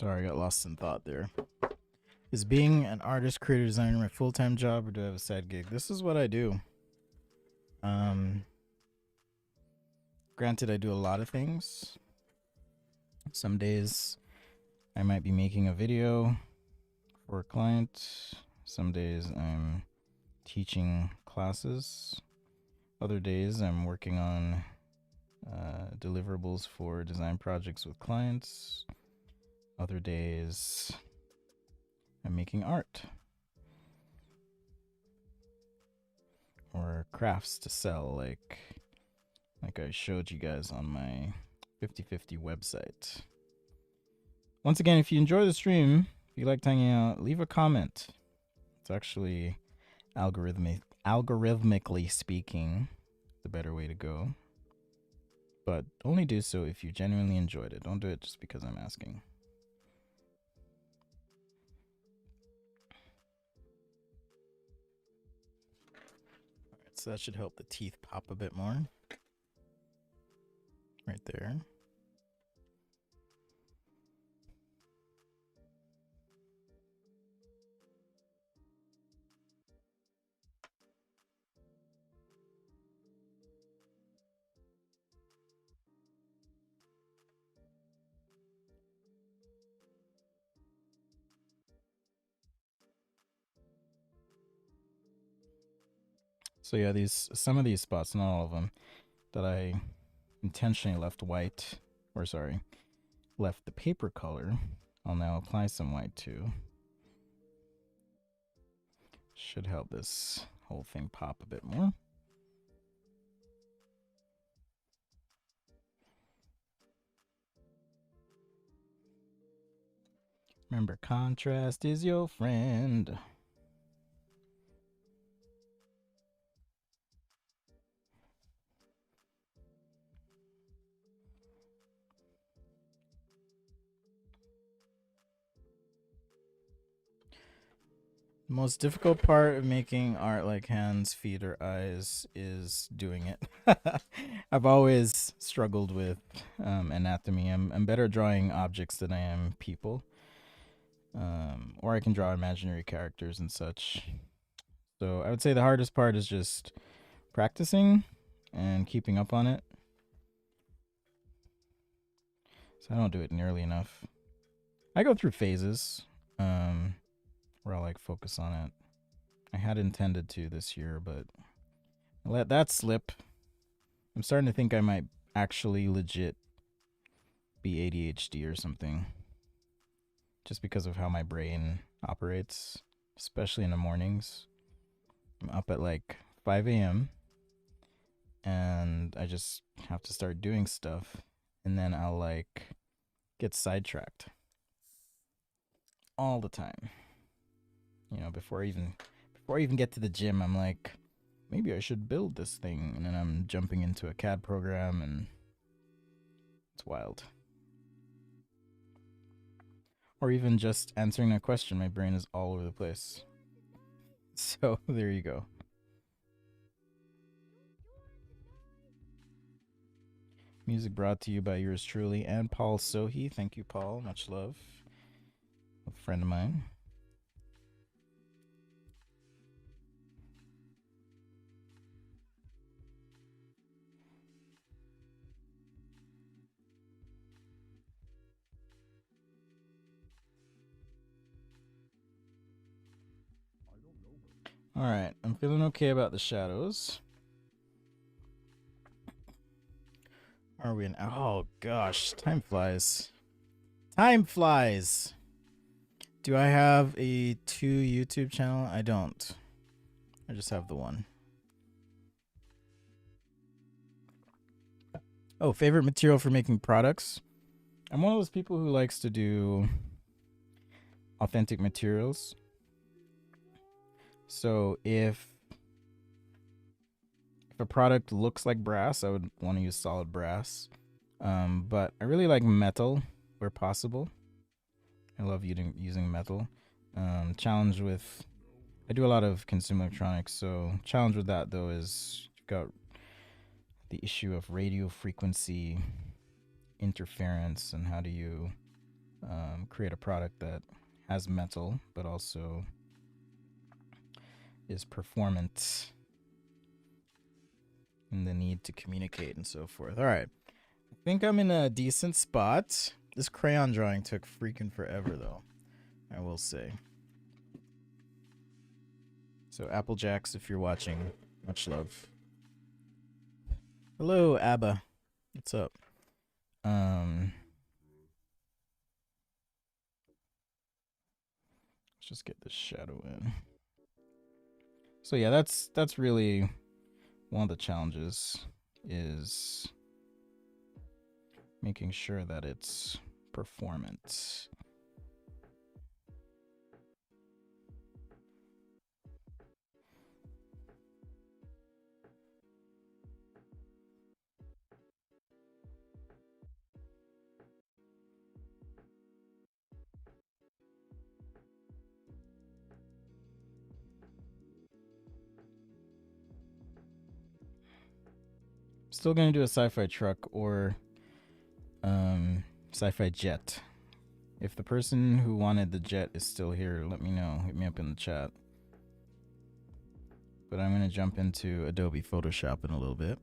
Sorry, I got lost in thought there. Is being an artist, creator, designer my full-time job, or do I have a side gig? This is what I do. Granted, I do a lot of things. Some days I might be making a video for a client. Some days I'm teaching classes. Other days I'm working on deliverables for design projects with clients. Other days I'm making art or crafts to sell, like I showed you guys on my 50/50 website. Once again, if you enjoy the stream, if you liked hanging out, leave a comment. It's actually algorithmically speaking the better way to go. But only do so if you genuinely enjoyed it. Don't do it just because I'm asking. Alright, so that should help the teeth pop a bit more. Right there. So yeah, some of these spots, not all of them, that I intentionally left white, or sorry, left the paper color, I'll now apply some white to. Should help this whole thing pop a bit more. Remember, contrast is your friend. The most difficult part of making art like hands, feet, or eyes is doing it. I've always struggled with anatomy. I'm better at drawing objects than I am people. Or I can draw imaginary characters and such. So I would say the hardest part is just practicing and keeping up on it. So I don't do it nearly enough. I go through phases where I like focus on it. I had intended to this year, but I let that slip. I'm starting to think I might actually legit be ADHD or something. Just because of how my brain operates, especially in the mornings. I'm up at like 5 a.m. and I just have to start doing stuff, and then I'll like get sidetracked all the time. You know, before I even get to the gym, I'm like, maybe I should build this thing, and then I'm jumping into a CAD program, and it's wild. Or even just answering a question, my brain is all over the place. So there you go. Music brought to you by yours truly and Paul Sohi. Thank you, Paul. Much love. A friend of mine. All right, I'm feeling okay about the shadows. Are we in? Oh gosh, time flies. Time flies. Do I have a 2 YouTube channel? I don't. I just have the one. Oh, favorite material for making products? I'm one of those people who likes to do authentic materials. So if a product looks like brass, I would want to use solid brass. But I really like metal where possible. I love using metal. Challenge with, I do a lot of consumer electronics, so challenge with that though is you've got the issue of radio frequency interference and how do you create a product that has metal but also is performant in the need to communicate and so forth. All right. I think I'm in a decent spot. This crayon drawing took freaking forever, though, I will say. So, Applejacks, if you're watching, much love. Hello, Abba. What's up? Let's just get this shadow in. So yeah, that's really one of the challenges, is making sure that it's performant. Still gonna do a sci-fi truck or sci-fi jet. If the person who wanted the jet is still here, let me know. Hit me up in the chat. But I'm gonna jump into Adobe Photoshop in a little bit.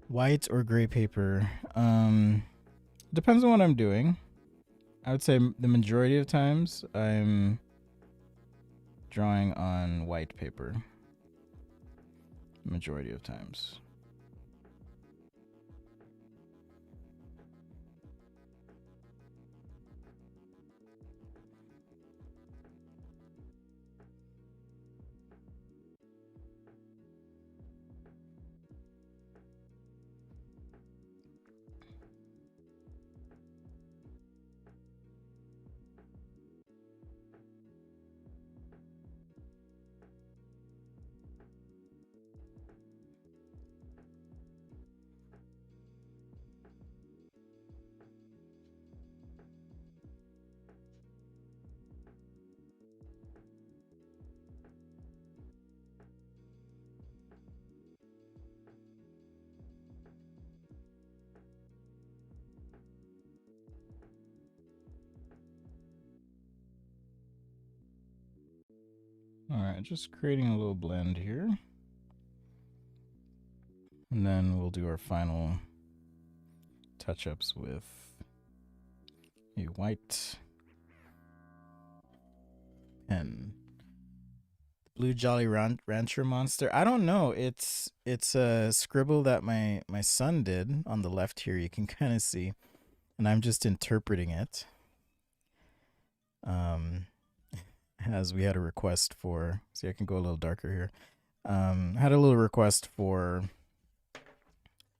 White or gray paper? Depends on what I'm doing. I would say the majority of times I'm drawing on white paper. Majority of times. All right, just creating a little blend here. And then we'll do our final touch-ups with a white pen. Blue Jolly Rancher Monster. I don't know. It's a scribble that my son did on the left here. You can kind of see, and I'm just interpreting it. As we had a request for. See, I can go a little darker here. Had a little request for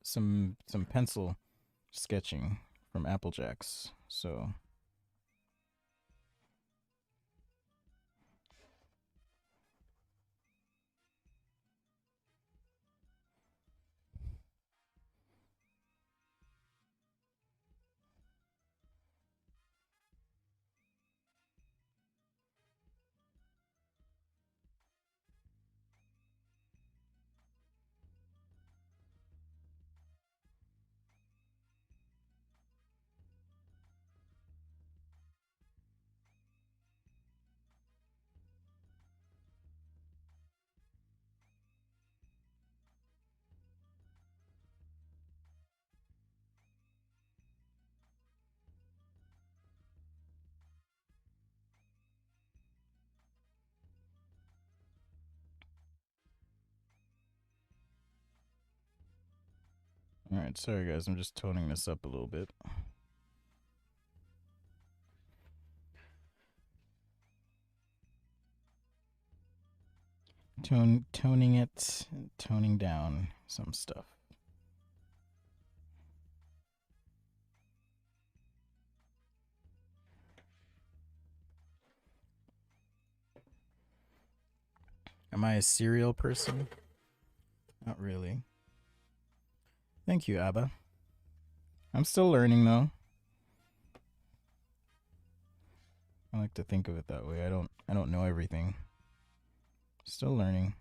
some pencil sketching from Applejacks. So. All right, sorry guys, I'm just toning this up a little bit. Toning it, toning down some stuff. Am I a cereal person? Not really. Thank you, Abba. I'm still learning though. I like to think of it that way. I don't know everything. Still learning.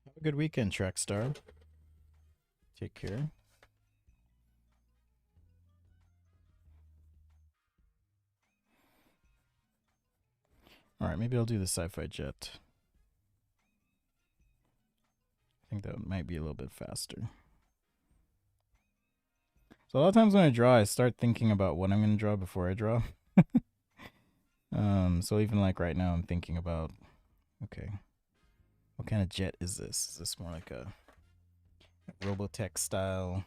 Have a good weekend, Trackstar. Take care. All right, maybe I'll do the sci-fi jet. I think that might be a little bit faster. So a lot of times when I draw, I start thinking about what I'm going to draw before I draw. So even like right now, I'm thinking about, okay, what kind of jet is this? Is this more like a Robotech style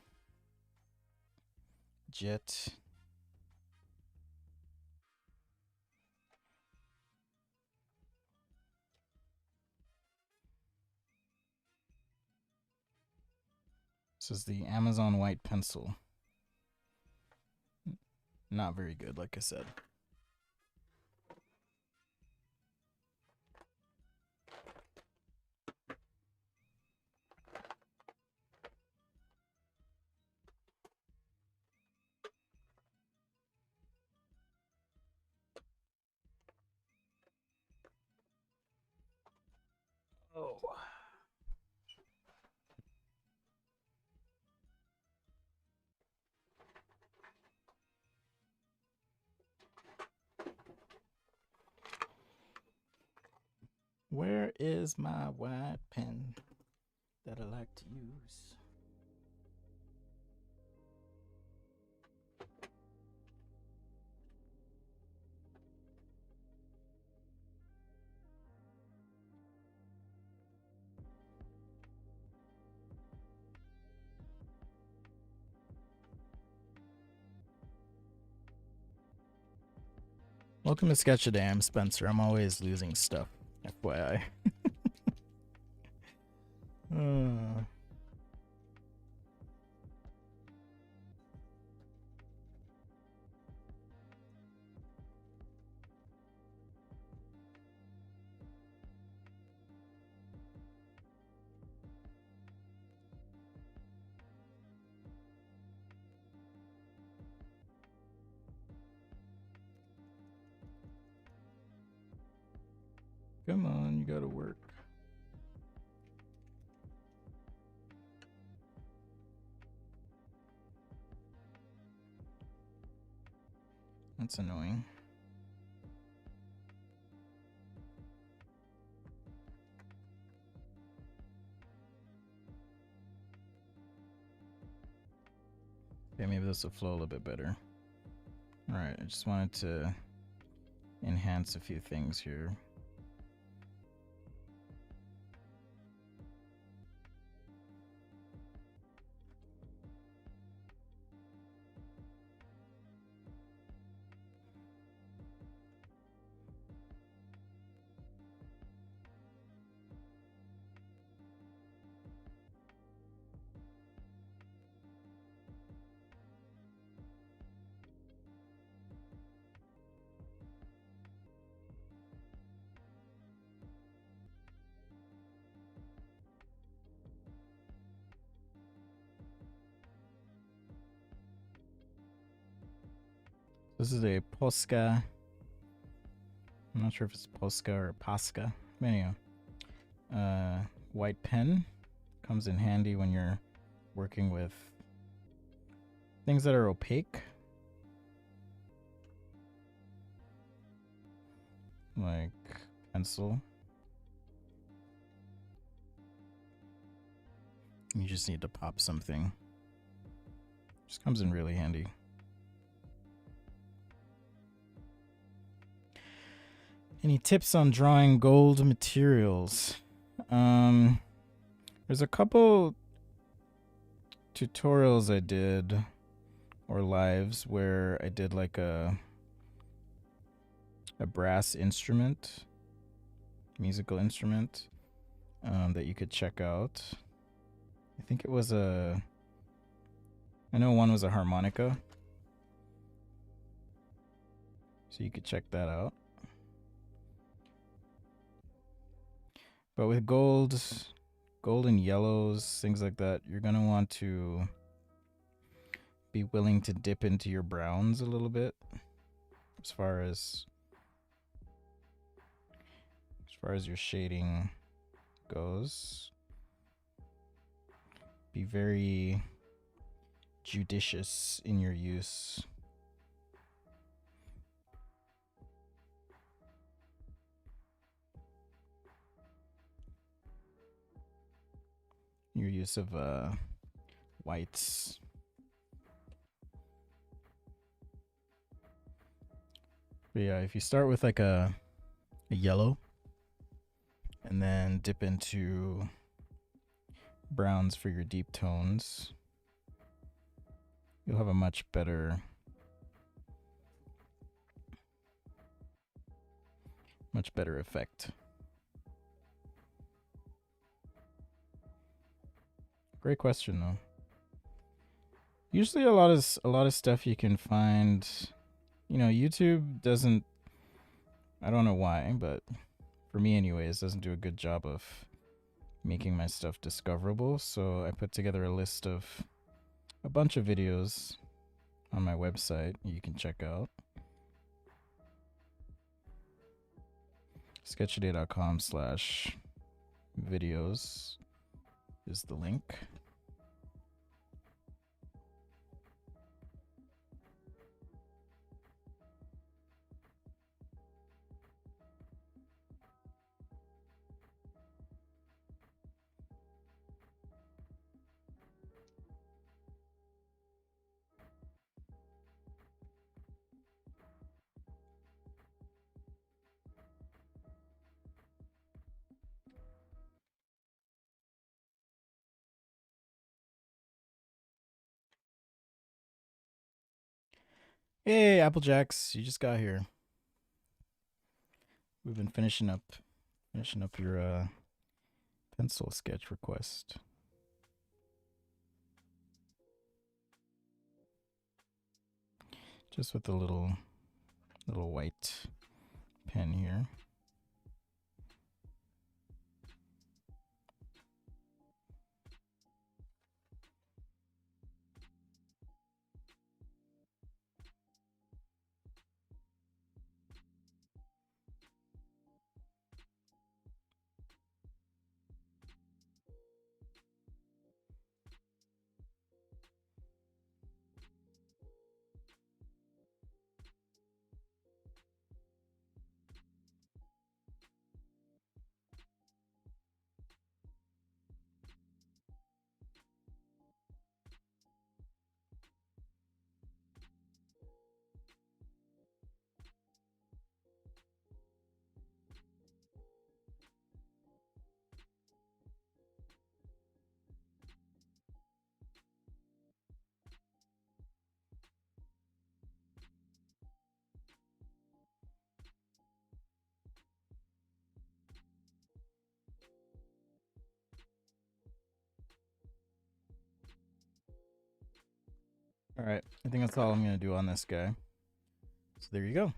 jet? This is the Amazon white pencil. Not very good, like I said. Oh. Where is my white pen that I like to use? Welcome to Sketch-A-Day. I'm Spencer. I'm always losing stuff. FYI. Come on, you gotta work. That's annoying. Okay, maybe this will flow a little bit better. Alright, I just wanted to enhance a few things here. This is a Posca. I'm not sure if it's Posca or Pasca. Anyhow, white pen comes in handy when you're working with things that are opaque, like pencil. You just need to pop something. Just comes in really handy. Any tips on drawing gold materials? There's a couple tutorials I did, or lives, where I did like a brass instrument, musical instrument, that you could check out. I think it was a... I know one was a harmonica. So you could check that out. But with gold and yellows, things like that, you're going to want to be willing to dip into your browns a little bit as far as your shading goes. Be very judicious in your use. Your use of whites. But yeah, if you start with like a yellow and then dip into browns for your deep tones, you'll have a much better effect. Great question though. Usually a lot of stuff you can find, you know, YouTube doesn't, I don't know why, but for me anyways, doesn't do a good job of making my stuff discoverable. So I put together a list of a bunch of videos on my website you can check out. sketchaday.com/videos is the link. Hey, Applejacks, you just got here. We've been finishing up your pencil sketch request. Just with a little white pen here. All right, I think that's all I'm gonna do on this guy. So there you go.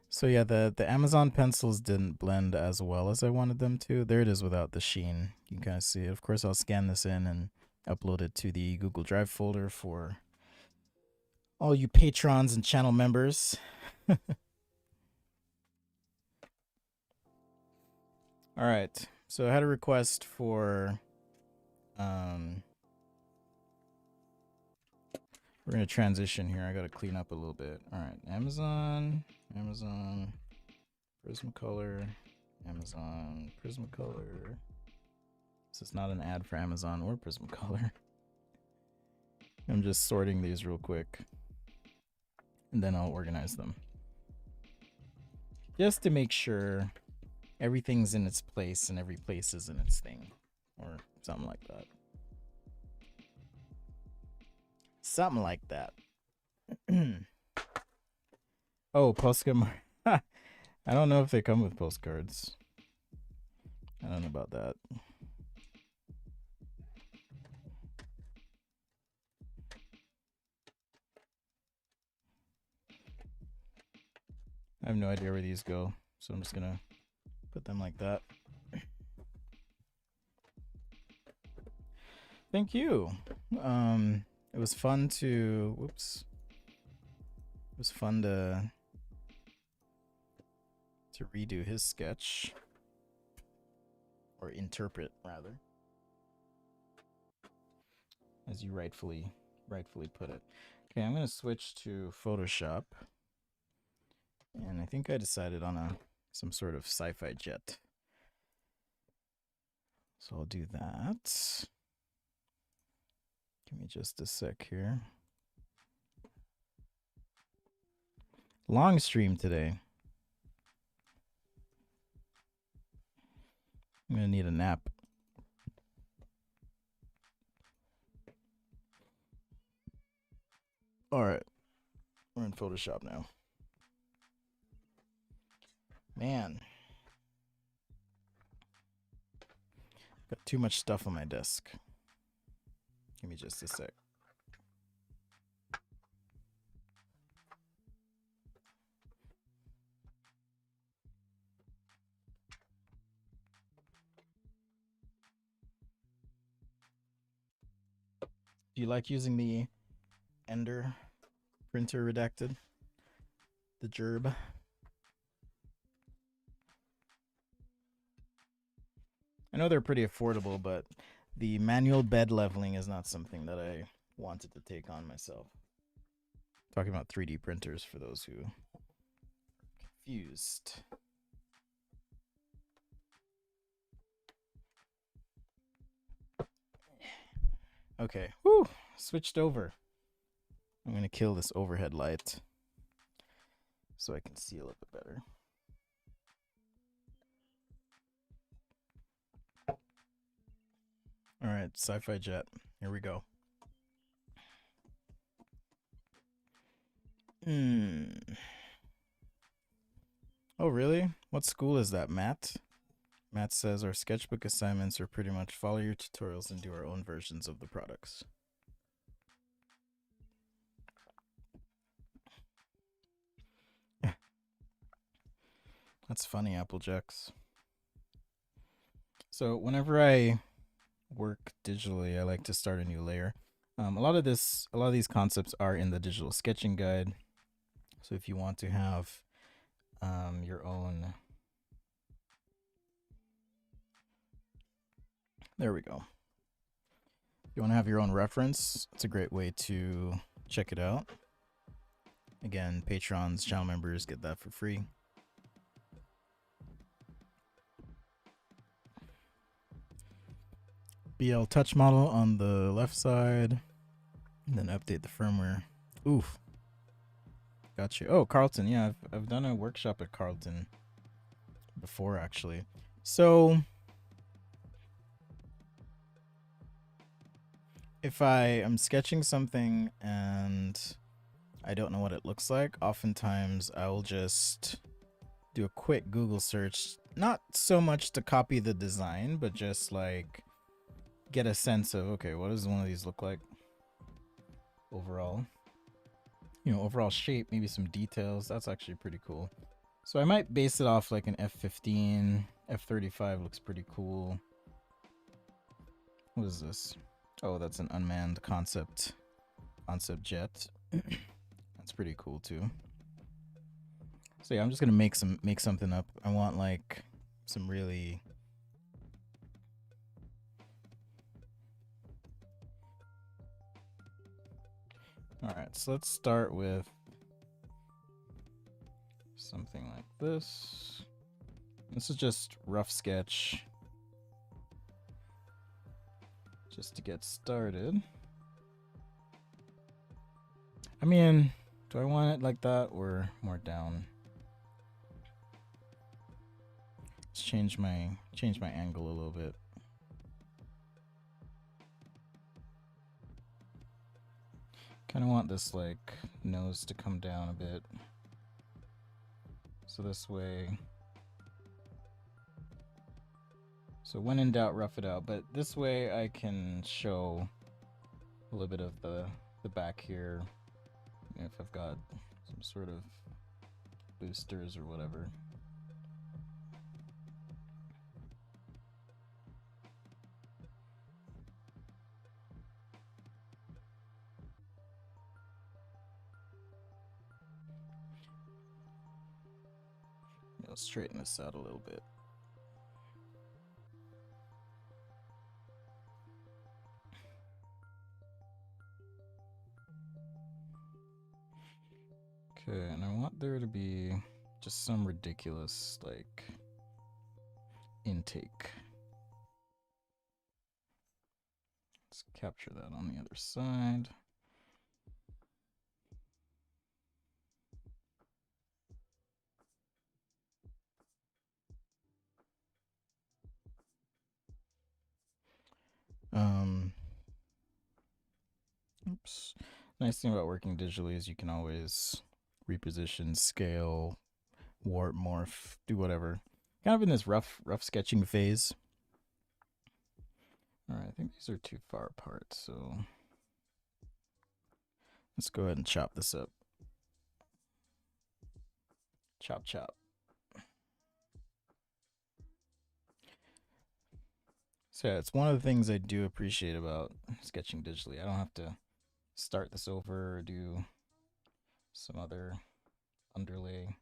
So yeah, the Amazon pencils didn't blend as well as I wanted them to. There it is without the sheen. You can kind of see it. Of course, I'll scan this in and upload it to the Google Drive folder for all you patrons and channel members. All right, so I had a request for we're gonna transition here. I gotta clean up a little bit. All right, Amazon, Prismacolor, Amazon, Prismacolor. This is not an ad for Amazon or Prismacolor. I'm just sorting these real quick, and then I'll organize them. Just to make sure everything's in its place and every place is in its thing, or something like that. Something like that. Oh, postcard. I don't know if they come with postcards. I don't know about that. I have no idea where these go, so I'm just gonna put them like that. Thank you. It was fun to. Whoops. It was fun to redo his sketch, or interpret rather, as you rightfully put it. Okay, I'm gonna switch to Photoshop, and I think I decided on some sort of sci-fi jet. So I'll do that. Give me just a sec here. Long stream today. I'm gonna need a nap. All right, we're in Photoshop now. Man, got too much stuff on my desk. Give me just a sec. Do you like using the Ender printer redacted? The Gerb? I know they're pretty affordable, but the manual bed leveling is not something that I wanted to take on myself. Talking about 3D printers for those who are confused. Okay, whoo, switched over. I'm gonna kill this overhead light so I can see a little bit better. All right, sci-fi jet. Here we go. Oh, really? What school is that, Matt? Matt says our sketchbook assignments are pretty much follow your tutorials and do our own versions of the products. That's funny, Applejacks. So whenever I work digitally, I like to start a new layer. A lot of these concepts are in the digital sketching guide. So if you want to have your own, there we go. If you want to have your own reference, it's a great way to check it out. Again, Patreon's channel members get that for free. BL touch model on the left side, and then update the firmware. Oof. Got you. Oh, Carlton. Yeah, I've done a workshop at Carlton before, actually. So if I am sketching something and I don't know what it looks like, oftentimes I will just do a quick Google search, not so much to copy the design, but just like get a sense of, okay, what does one of these look like overall? You know, overall shape, maybe some details. That's actually pretty cool. So I might base it off like an F-15. F-35 looks pretty cool. What is this? Oh, that's an unmanned concept jet. That's pretty cool too. So yeah, I'm just gonna make something up. I want like some really Alright, so let's start with something like this. This is just rough sketch, just to get started. I mean, do I want it like that or more down? Let's change my angle a little bit. Kind of want this like nose to come down a bit. So this way So when in doubt, rough it out. But this way I can show a little bit of the back here, if I've got some sort of boosters or whatever. I'll straighten this out a little bit. Okay, and I want there to be just some ridiculous, like, intake. Let's capture that on the other side. Oops. Nice thing about working digitally is you can always reposition, scale, warp, morph, do whatever. Kind of in this rough sketching phase. All right, I think these are too far apart, so let's go ahead and chop this up. Chop, chop. So yeah, it's one of the things I do appreciate about sketching digitally. I don't have to start this over or do some other underlay.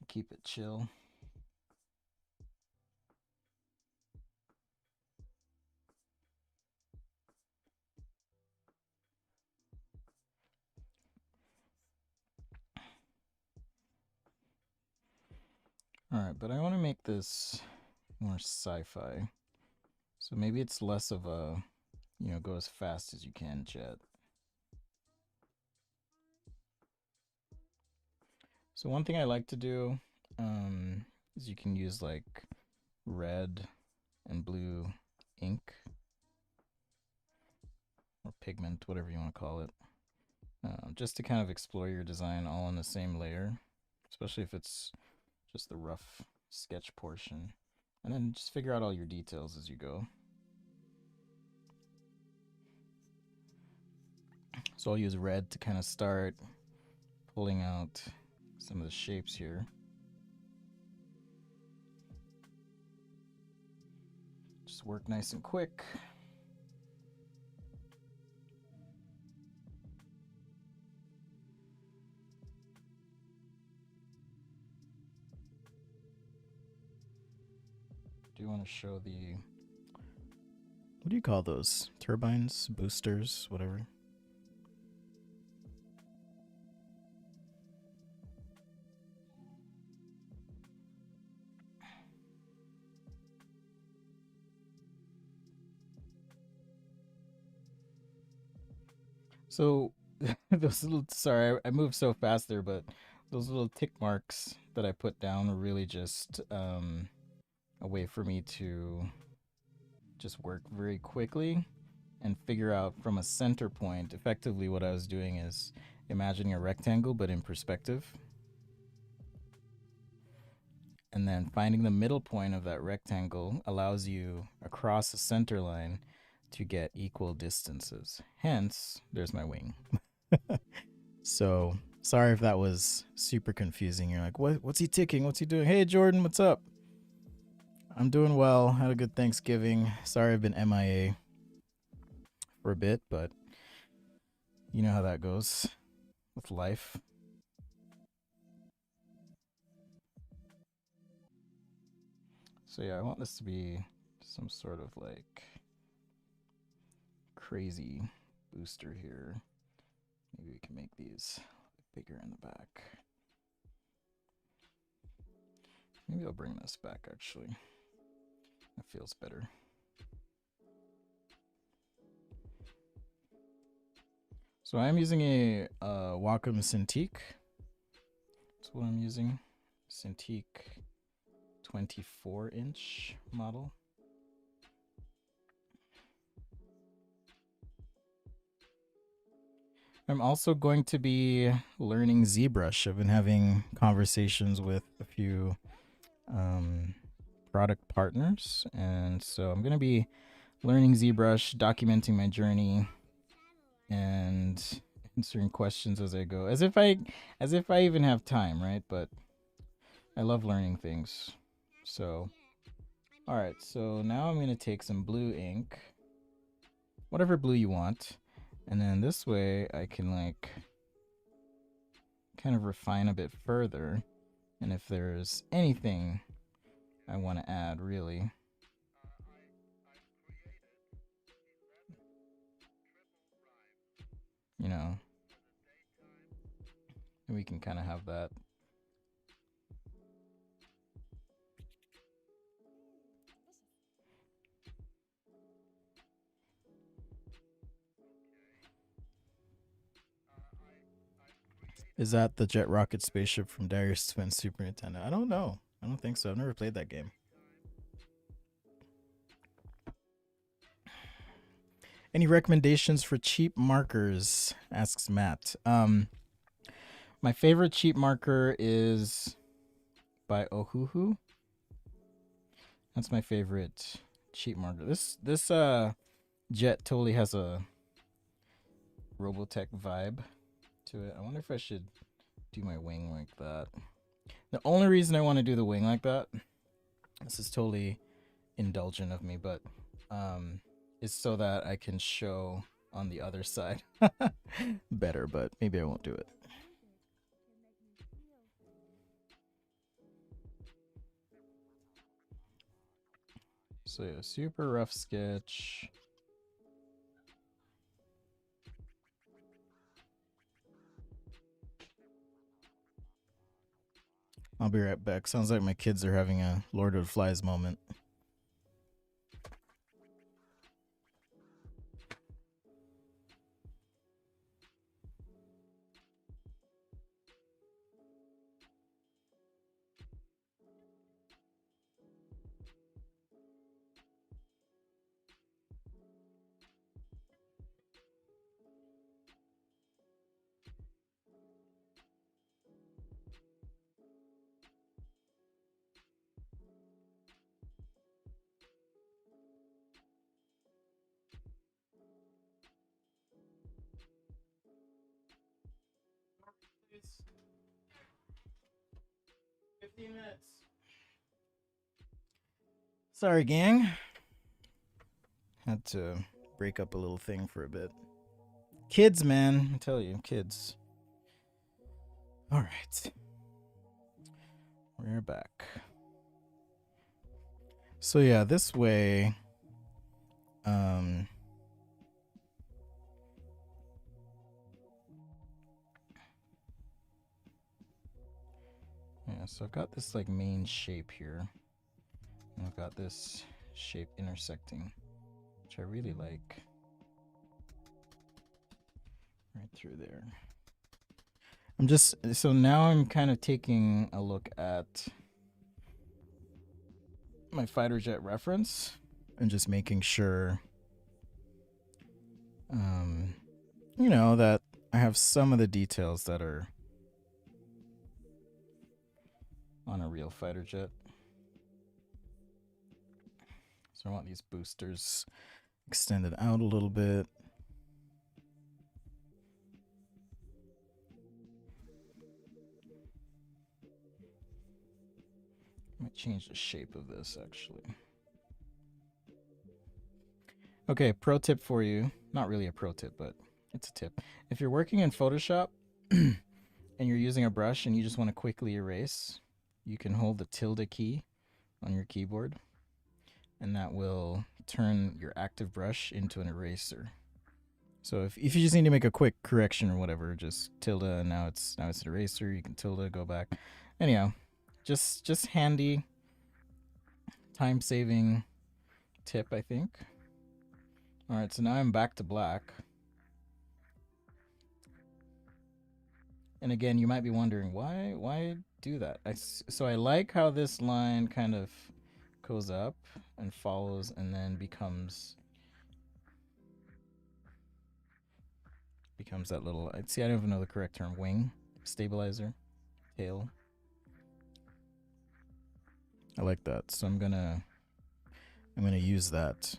Keep it chill. All right, but I want to make this more sci-fi. So maybe it's less of a, go as fast as you can jet. So one thing I like to do is you can use like red and blue ink or pigment, whatever you want to call it, just to kind of explore your design all on the same layer, especially if it's just the rough sketch portion, and then just figure out all your details as you go. So I'll use red to kind of start pulling out some of the shapes here. Just work nice and quick. Do you want to show the, what do you call those? Turbines, boosters, whatever. So those little, sorry, I moved so fast there, but those little tick marks that I put down are really just a way for me to just work very quickly and figure out from a center point. Effectively, what I was doing is imagining a rectangle, but in perspective. And then finding the middle point of that rectangle allows you across the center line to get equal distances. Hence, there's my wing. So sorry if that was super confusing. You're like, what's he ticking? What's he doing? Hey, Jordan, what's up? I'm doing well. Had a good Thanksgiving. Sorry I've been MIA for a bit, but you know how that goes with life. So yeah, I want this to be some sort of like crazy booster here. Maybe we can make these bigger in the back. Maybe I'll bring this back actually. That feels better. So I'm using a Wacom Cintiq. That's what I'm using. Cintiq 24-inch model. I'm also going to be learning ZBrush. I've been having conversations with a few um, product partners, and so I'm going to be learning ZBrush, documenting my journey, and answering questions as I go, as if I even have time, right? But I love learning things. So, all right. So now I'm gonna take some blue ink, whatever blue you want, and then this way I can like kind of refine a bit further. And if there's anything I want to add, really, you know, we can kind of have that. Is that the jet rocket spaceship from Darius Twin Super Nintendo? I don't know. I don't think so. I've never played that game. Any recommendations for cheap markers? Asks Matt. My favorite cheap marker is by Ohuhu. That's my favorite cheap marker. This jet totally has a Robotech vibe to it. I wonder if I should do my wing like that. The only reason I want to do the wing like that, this is totally indulgent of me, but is so that I can show on the other side better, but maybe I won't do it. So yeah, super rough sketch. I'll be right back. Sounds like my kids are having a Lord of the Flies moment. Please. 15 minutes. Sorry, gang. Had to break up a little thing for a bit. Kids, man. I tell you, kids. All right. We're back. So yeah, this way yeah, so I've got this like main shape here. And I've got this shape intersecting, which I really like. Right through there. So now I'm kind of taking a look at my fighter jet reference and just making sure, you know, that I have some of the details that are on a real fighter jet. So I want these boosters extended out a little bit. I might change the shape of this actually. Okay, pro tip for you. Not really a pro tip, but it's a tip. If you're working in Photoshop and you're using a brush and you just want to quickly erase, you can hold the tilde key on your keyboard and that will turn your active brush into an eraser. So if you just need to make a quick correction or whatever, just tilde and now it's an eraser. You can tilde, go back. Anyhow, just handy time saving tip, I think. All right, so now I'm back to black. And again, you might be wondering why do that? So I like how this line kind of goes up and follows and then becomes becomes that little, I'd see, I don't even know the correct term, wing, stabilizer, tail. I like that, so I'm gonna use that.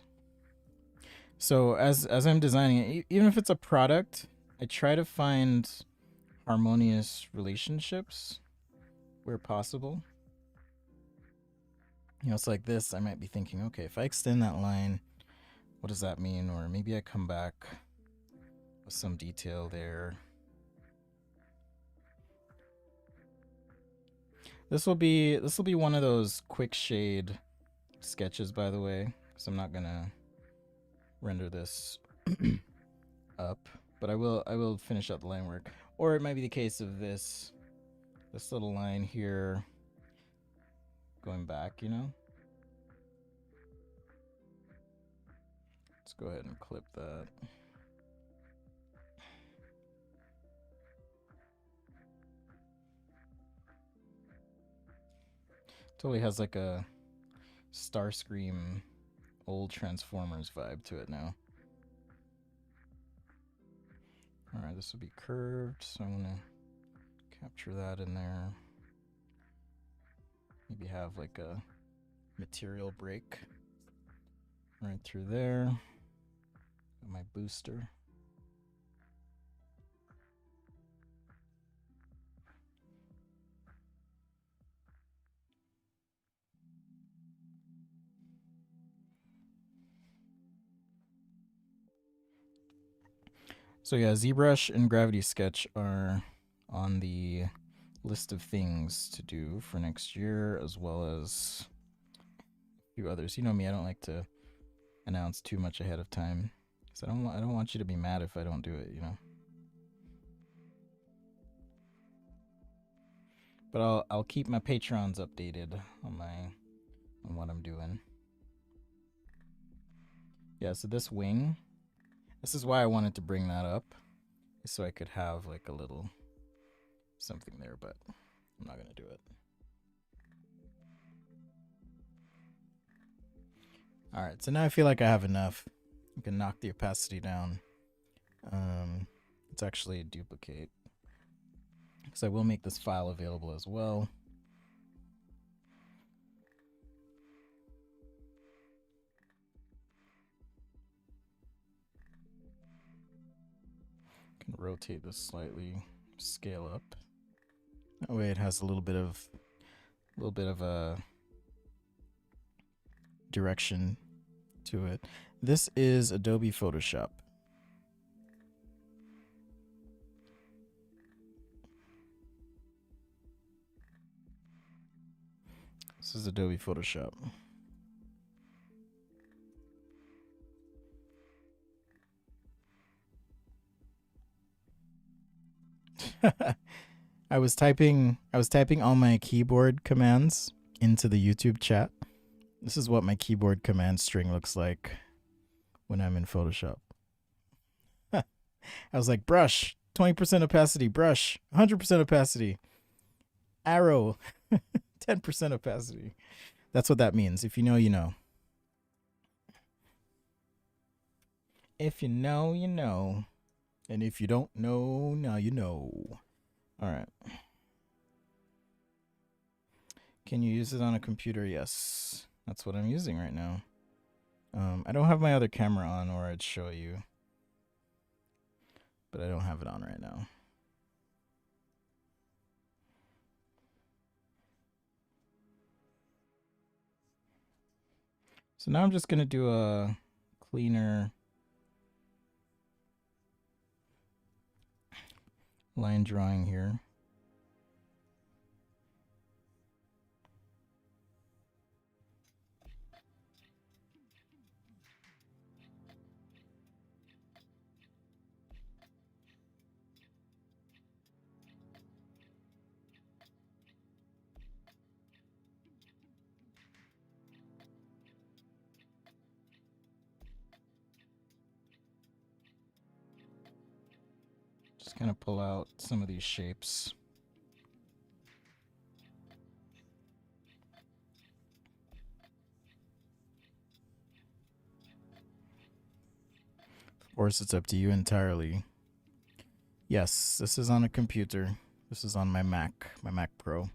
So as I'm designing it, even if it's a product, I try to find harmonious relationships where possible. You know, it's like this, I might be thinking, okay, if I extend that line, what does that mean? Or maybe I come back with some detail there. This will be one of those quick shade sketches, by the way, because I'm not gonna render this up, but I will finish up the line work. Or it might be the case of this little line here going back, you know. Let's go ahead and clip that. Totally has like a Starscream old Transformers vibe to it now. Alright, this will be curved, so I'm gonna capture that in there. Maybe have like a material break right through there. Got my booster. So yeah, ZBrush and Gravity Sketch are on the list of things to do for next year, as well as a few others. You know me, I don't like to announce too much ahead of time, because I don't want you to be mad if I don't do it, you know. But I'll keep my Patrons updated on what I'm doing. Yeah, so this wing, this is why I wanted to bring that up, so I could have like a little something there, but I'm not gonna do it. Alright, so now I feel like I have enough. I can knock the opacity down. Let's actually duplicate, because I will make this file available as well. Can rotate this slightly, scale up. That way it has a little bit of a direction to it. This is Adobe Photoshop. This is Adobe Photoshop. I was typing all my keyboard commands into the YouTube chat. This is what my keyboard command string looks like when I'm in Photoshop. I was like, brush, 20% opacity, brush, 100% opacity, arrow, 10% opacity. That's what that means. If you know, you know. If you know, you know. And if you don't know, now you know. All right. Can you use it on a computer? Yes. That's what I'm using right now. I don't have my other camera on, or I'd show you. But I don't have it on right now. So now I'm just going to do a cleaner line drawing here. Just kind of pull out some of these shapes. Of course, it's up to you entirely Yes, this is on a computer. This is on my Mac Pro.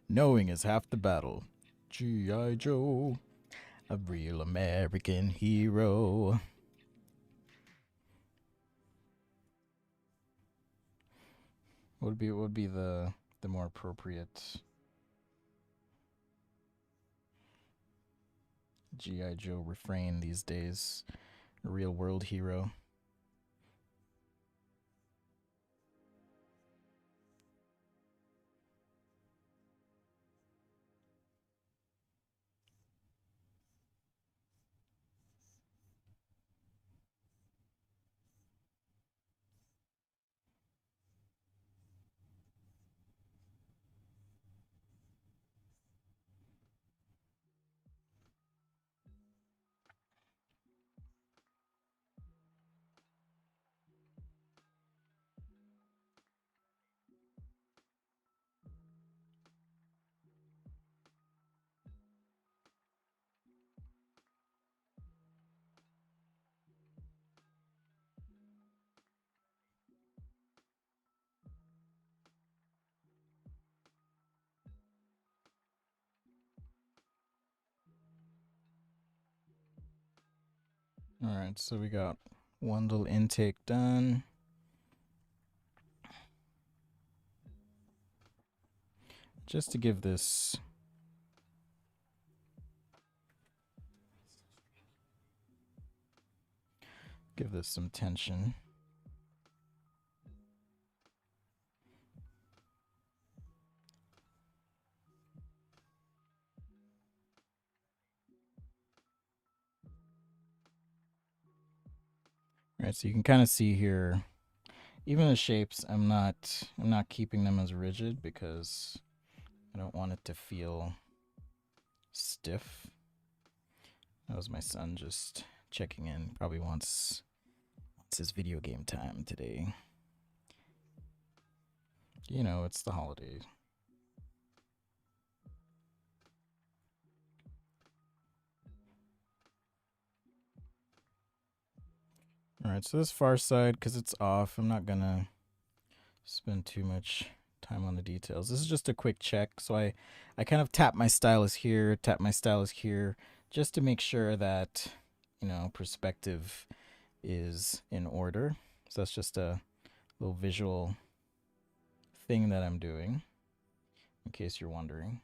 Knowing is half the battle. G.I. Joe, a real American hero. What would be the more appropriate G.I. Joe refrain these days? A real world hero. All right, so we got one little intake done. Just to give this some tension. All right, so you can kind of see here, even the shapes, I'm not keeping them as rigid because I don't want it to feel stiff. That was my son just checking in. Probably wants his video game time today. You know, it's the holiday. All right, so this far side, because it's off, I'm not gonna spend too much time on the details. This is just a quick check. So I kind of tap my stylus here, just to make sure that, you know, perspective is in order. So that's just a little visual thing that I'm doing, in case you're wondering.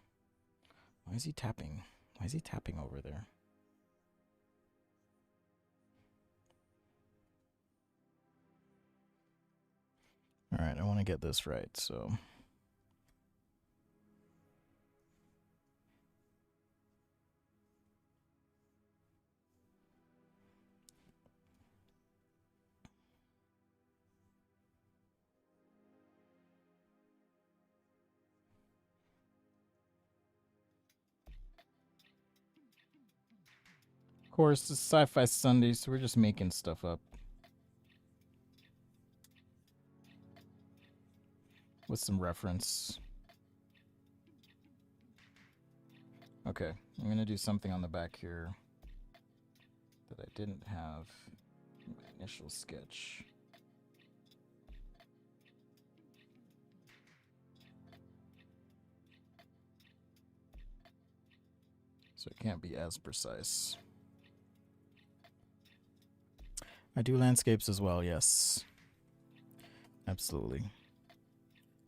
Why is he tapping? Why is he tapping over there? All right, I want to get this right, so. Of course, it's Sci-Fi Sunday, so we're just making stuff up. With some reference. Okay, I'm gonna do something on the back here that I didn't have in my initial sketch. So it can't be as precise. I do landscapes as well, yes. Absolutely.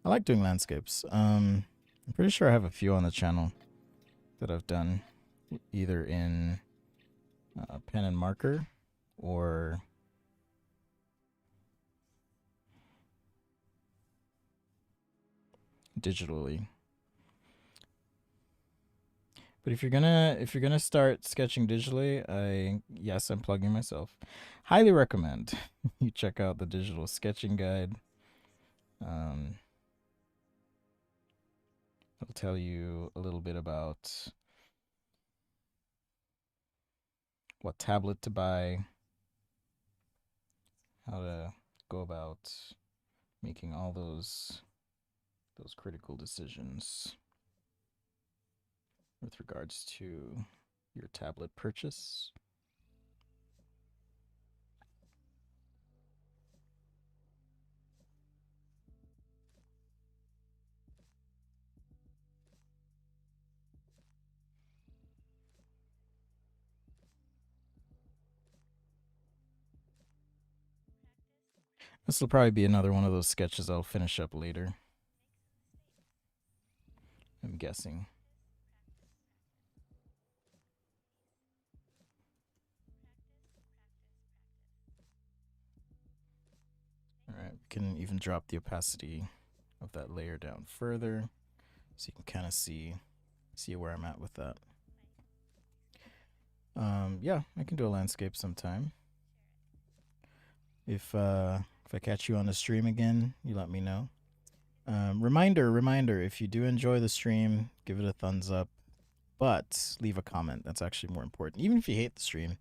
I like doing landscapes. I'm pretty sure I have a few on the channel that I've done either in pen and marker or digitally. But if you're gonna start sketching digitally, yes, I'm plugging myself. Highly recommend you check out the digital sketching guide. It'll tell you a little bit about what tablet to buy, how to go about making all those critical decisions with regards to your tablet purchase. This will probably be another one of those sketches I'll finish up later, I'm guessing. Alright, we can even drop the opacity of that layer down further so you can kind of see where I'm at with that. Yeah, I can do a landscape sometime. If I catch you on the stream again, you let me know. Reminder, if you do enjoy the stream, give it a thumbs up, but leave a comment. That's actually more important. Even if you hate the stream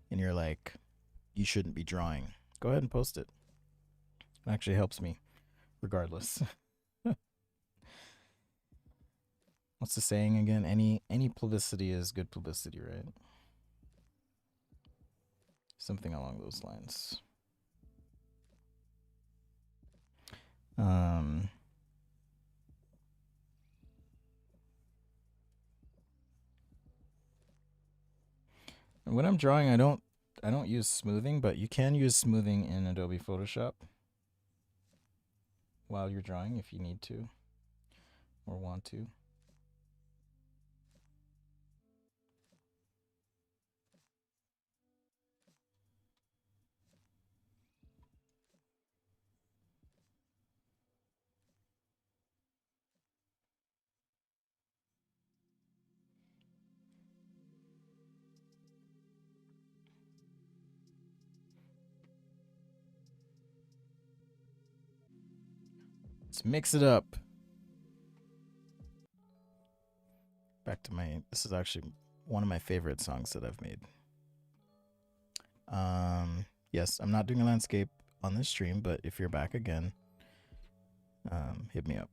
and you're like, you shouldn't be drawing, go ahead and post it. It actually helps me, regardless. What's the saying again? Any publicity is good publicity, right? Something along those lines. When I'm drawing, I don't use smoothing, but you can use smoothing in Adobe Photoshop while you're drawing if you need to or want to. Let's mix it up. Back to this is actually one of my favorite songs that I've made. Yes, I'm not doing a landscape on this stream, but if you're back again, hit me up.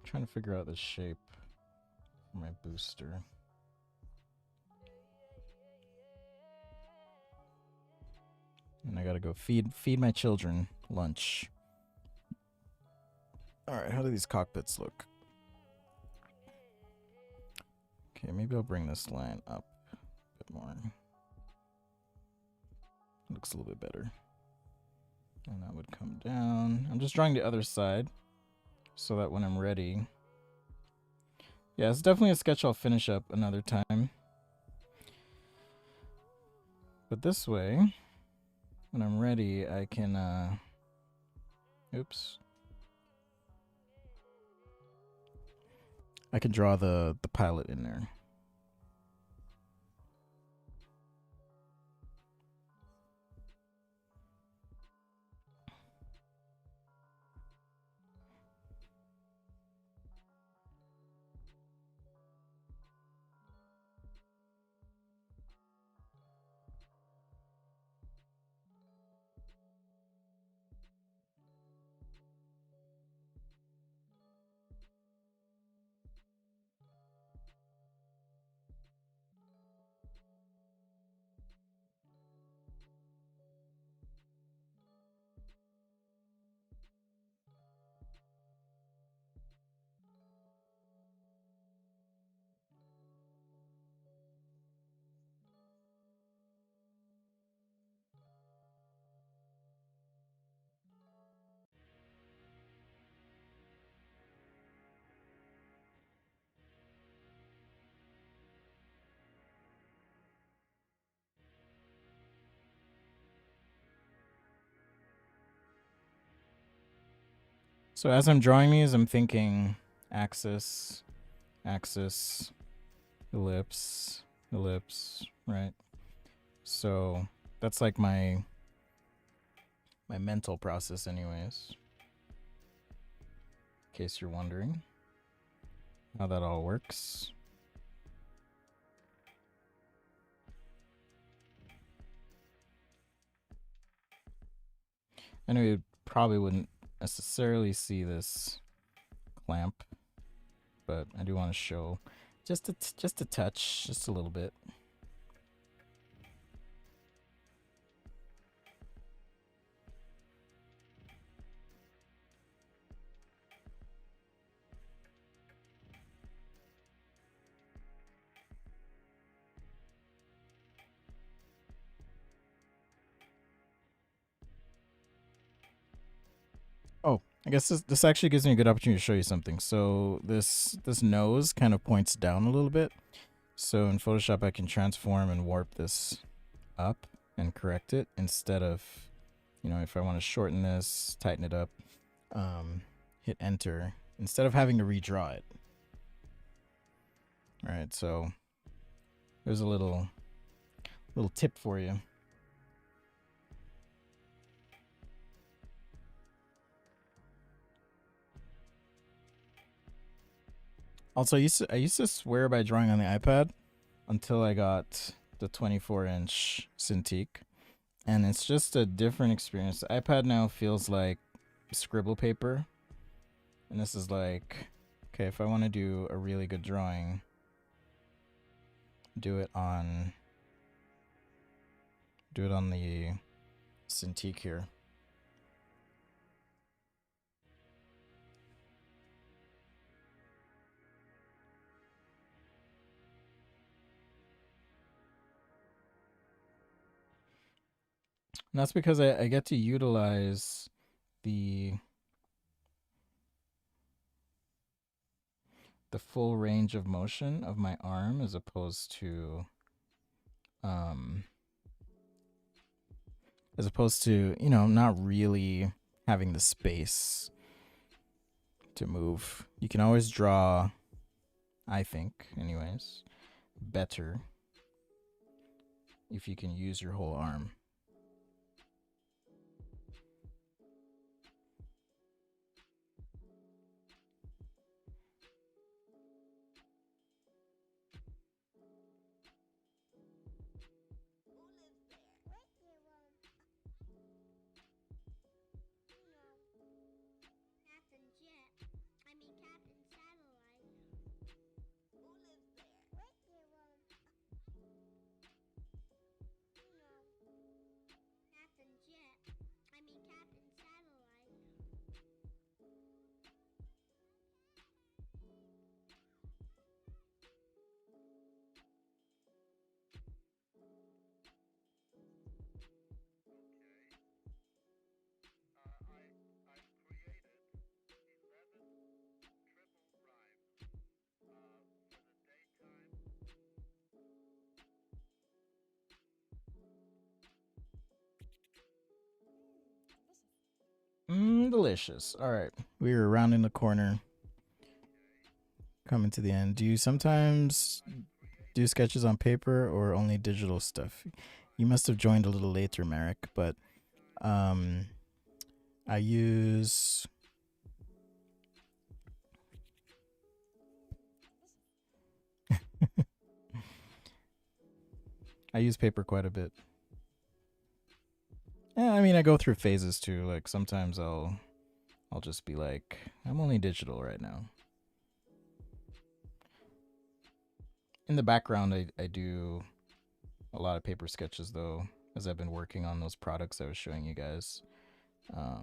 Trying to figure out the shape for my booster. And I gotta go feed my children lunch. Alright, how do these cockpits look? Okay, maybe I'll bring this line up a bit more. Looks a little bit better. And that would come down. I'm just drawing the other side so that when I'm ready... Yeah, it's definitely a sketch I'll finish up another time. But this way, when I'm ready, I can, oops. I can draw the pilot in there. So as I'm drawing these, I'm thinking axis, axis, ellipse, ellipse, right? So that's like my my mental process anyways. In case you're wondering how that all works. I know you probably wouldn't necessarily see this clamp, but I do want to show just a touch, just a little bit. Oh, I guess this actually gives me a good opportunity to show you something. So this nose kind of points down a little bit. So in Photoshop, I can transform and warp this up and correct it instead of, you know, if I want to shorten this, tighten it up, hit enter instead of having to redraw it. All right, so there's a little tip for you. Also, I used to swear by drawing on the iPad until I got the 24-inch Cintiq, and it's just a different experience. The iPad now feels like scribble paper, and this is like, okay, if I want to do a really good drawing, do it on the Cintiq here. And that's because I get to utilize the full range of motion of my arm as opposed to you know, not really having the space to move. You can always draw, I think anyways, better if you can use your whole arm. Delicious. All right, we are rounding the corner, coming to the end. Do you sometimes do sketches on paper or only digital stuff? You must have joined a little later, Merrick, but I use paper quite a bit. Yeah, I mean, I go through phases too. Like sometimes I'll just be like, I'm only digital right now. In the background, I do a lot of paper sketches though, as I've been working on those products I was showing you guys. I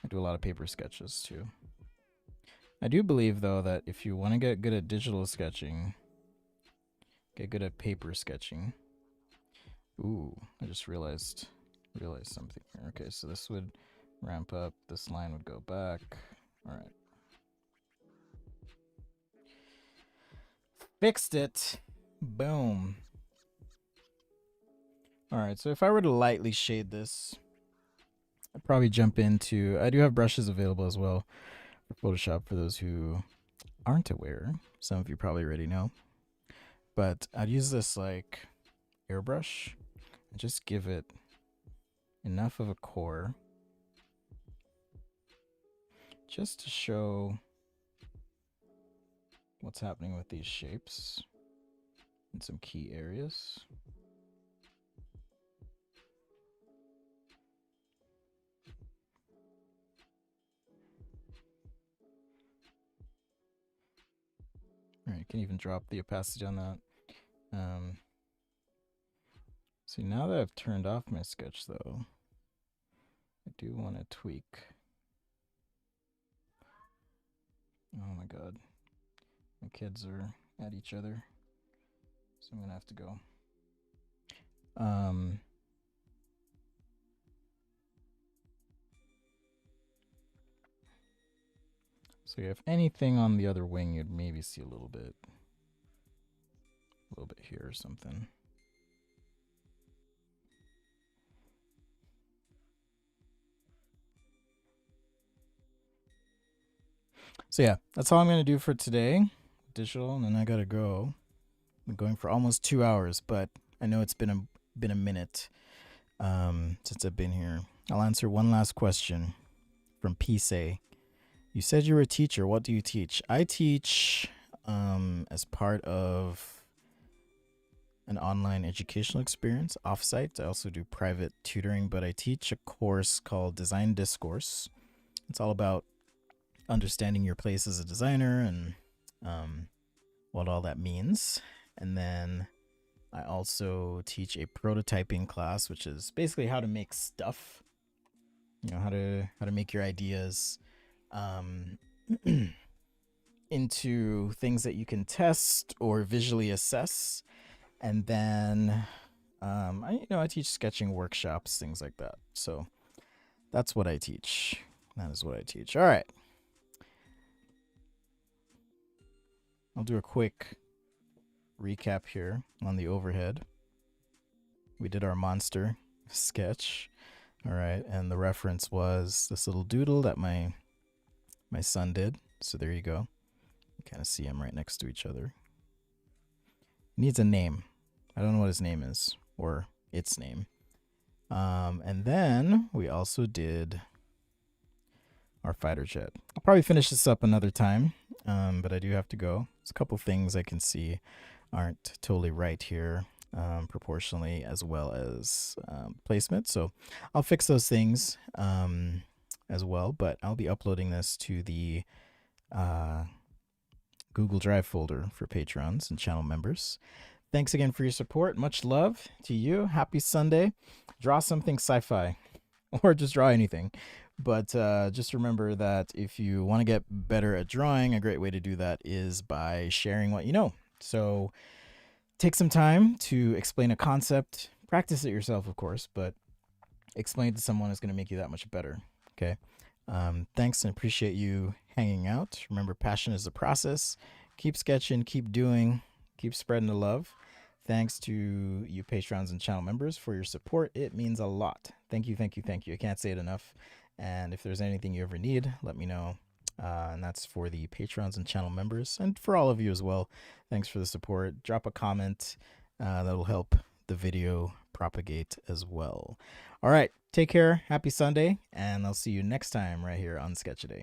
do a lot of paper sketches too. I do believe though that if you want to get good at digital sketching, get good at paper sketching. Ooh, I just realized something here. Okay, so this would ramp up, this line would go back. All right. Fixed it. Boom. All right, so if I were to lightly shade this, I'd probably jump into, I do have brushes available as well for Photoshop for those who aren't aware. Some of you probably already know. But I'd use this like airbrush. and just give it enough of a core just to show what's happening with these shapes in some key areas. All right, you can even drop the opacity on that. See, now that I've turned off my sketch though, I do want to tweak. Oh my god. My kids are at each other, so I'm gonna have to go. So yeah, if anything on the other wing, you'd maybe see a little bit here or something. So yeah, that's all I'm gonna do for today. Digital, and then I gotta go. I'm going for almost 2 hours, but I know it's been a minute since I've been here. I'll answer one last question from Pise. You said you were a teacher. What do you teach? I teach as part of an online educational experience offsite. I also do private tutoring, but I teach a course called Design Discourse. It's all about understanding your place as a designer and what all that means. And then I also teach a prototyping class, which is basically how to make stuff. You know, how to make your ideas into things that you can test or visually assess. And then I teach sketching workshops, things like that. So that's what I teach. That is what I teach. All right. I'll do a quick recap here on the overhead. We did our monster sketch. All right, and the reference was this little doodle that my son did. So there you go. You kind of see them right next to each other. Needs a name. I don't know what his name is or its name. And then we also did our fighter jet. I'll probably finish this up another time, but I do have to go. There's a couple things I can see aren't totally right here, proportionally as well as placement. So I'll fix those things as well, but I'll be uploading this to the Google Drive folder for patrons and channel members. Thanks again for your support. Much love to you. Happy Sunday. Draw something sci-fi or just draw anything. But just remember that if you want to get better at drawing, a great way to do that is by sharing what you know. So take some time to explain a concept. Practice it yourself, of course, but explain it to someone is going to make you that much better. Okay. Thanks and appreciate you hanging out. Remember, passion is the process. Keep sketching, keep doing, keep spreading the love. Thanks to you patrons and channel members for your support. It means a lot. Thank you, thank you, thank you. I can't say it enough. And if there's anything you ever need, let me know. And that's for the patrons and channel members and for all of you as well. Thanks for the support. Drop a comment. That'll help the video propagate as well. All right. Take care. Happy Sunday. And I'll see you next time right here on Sketchaday.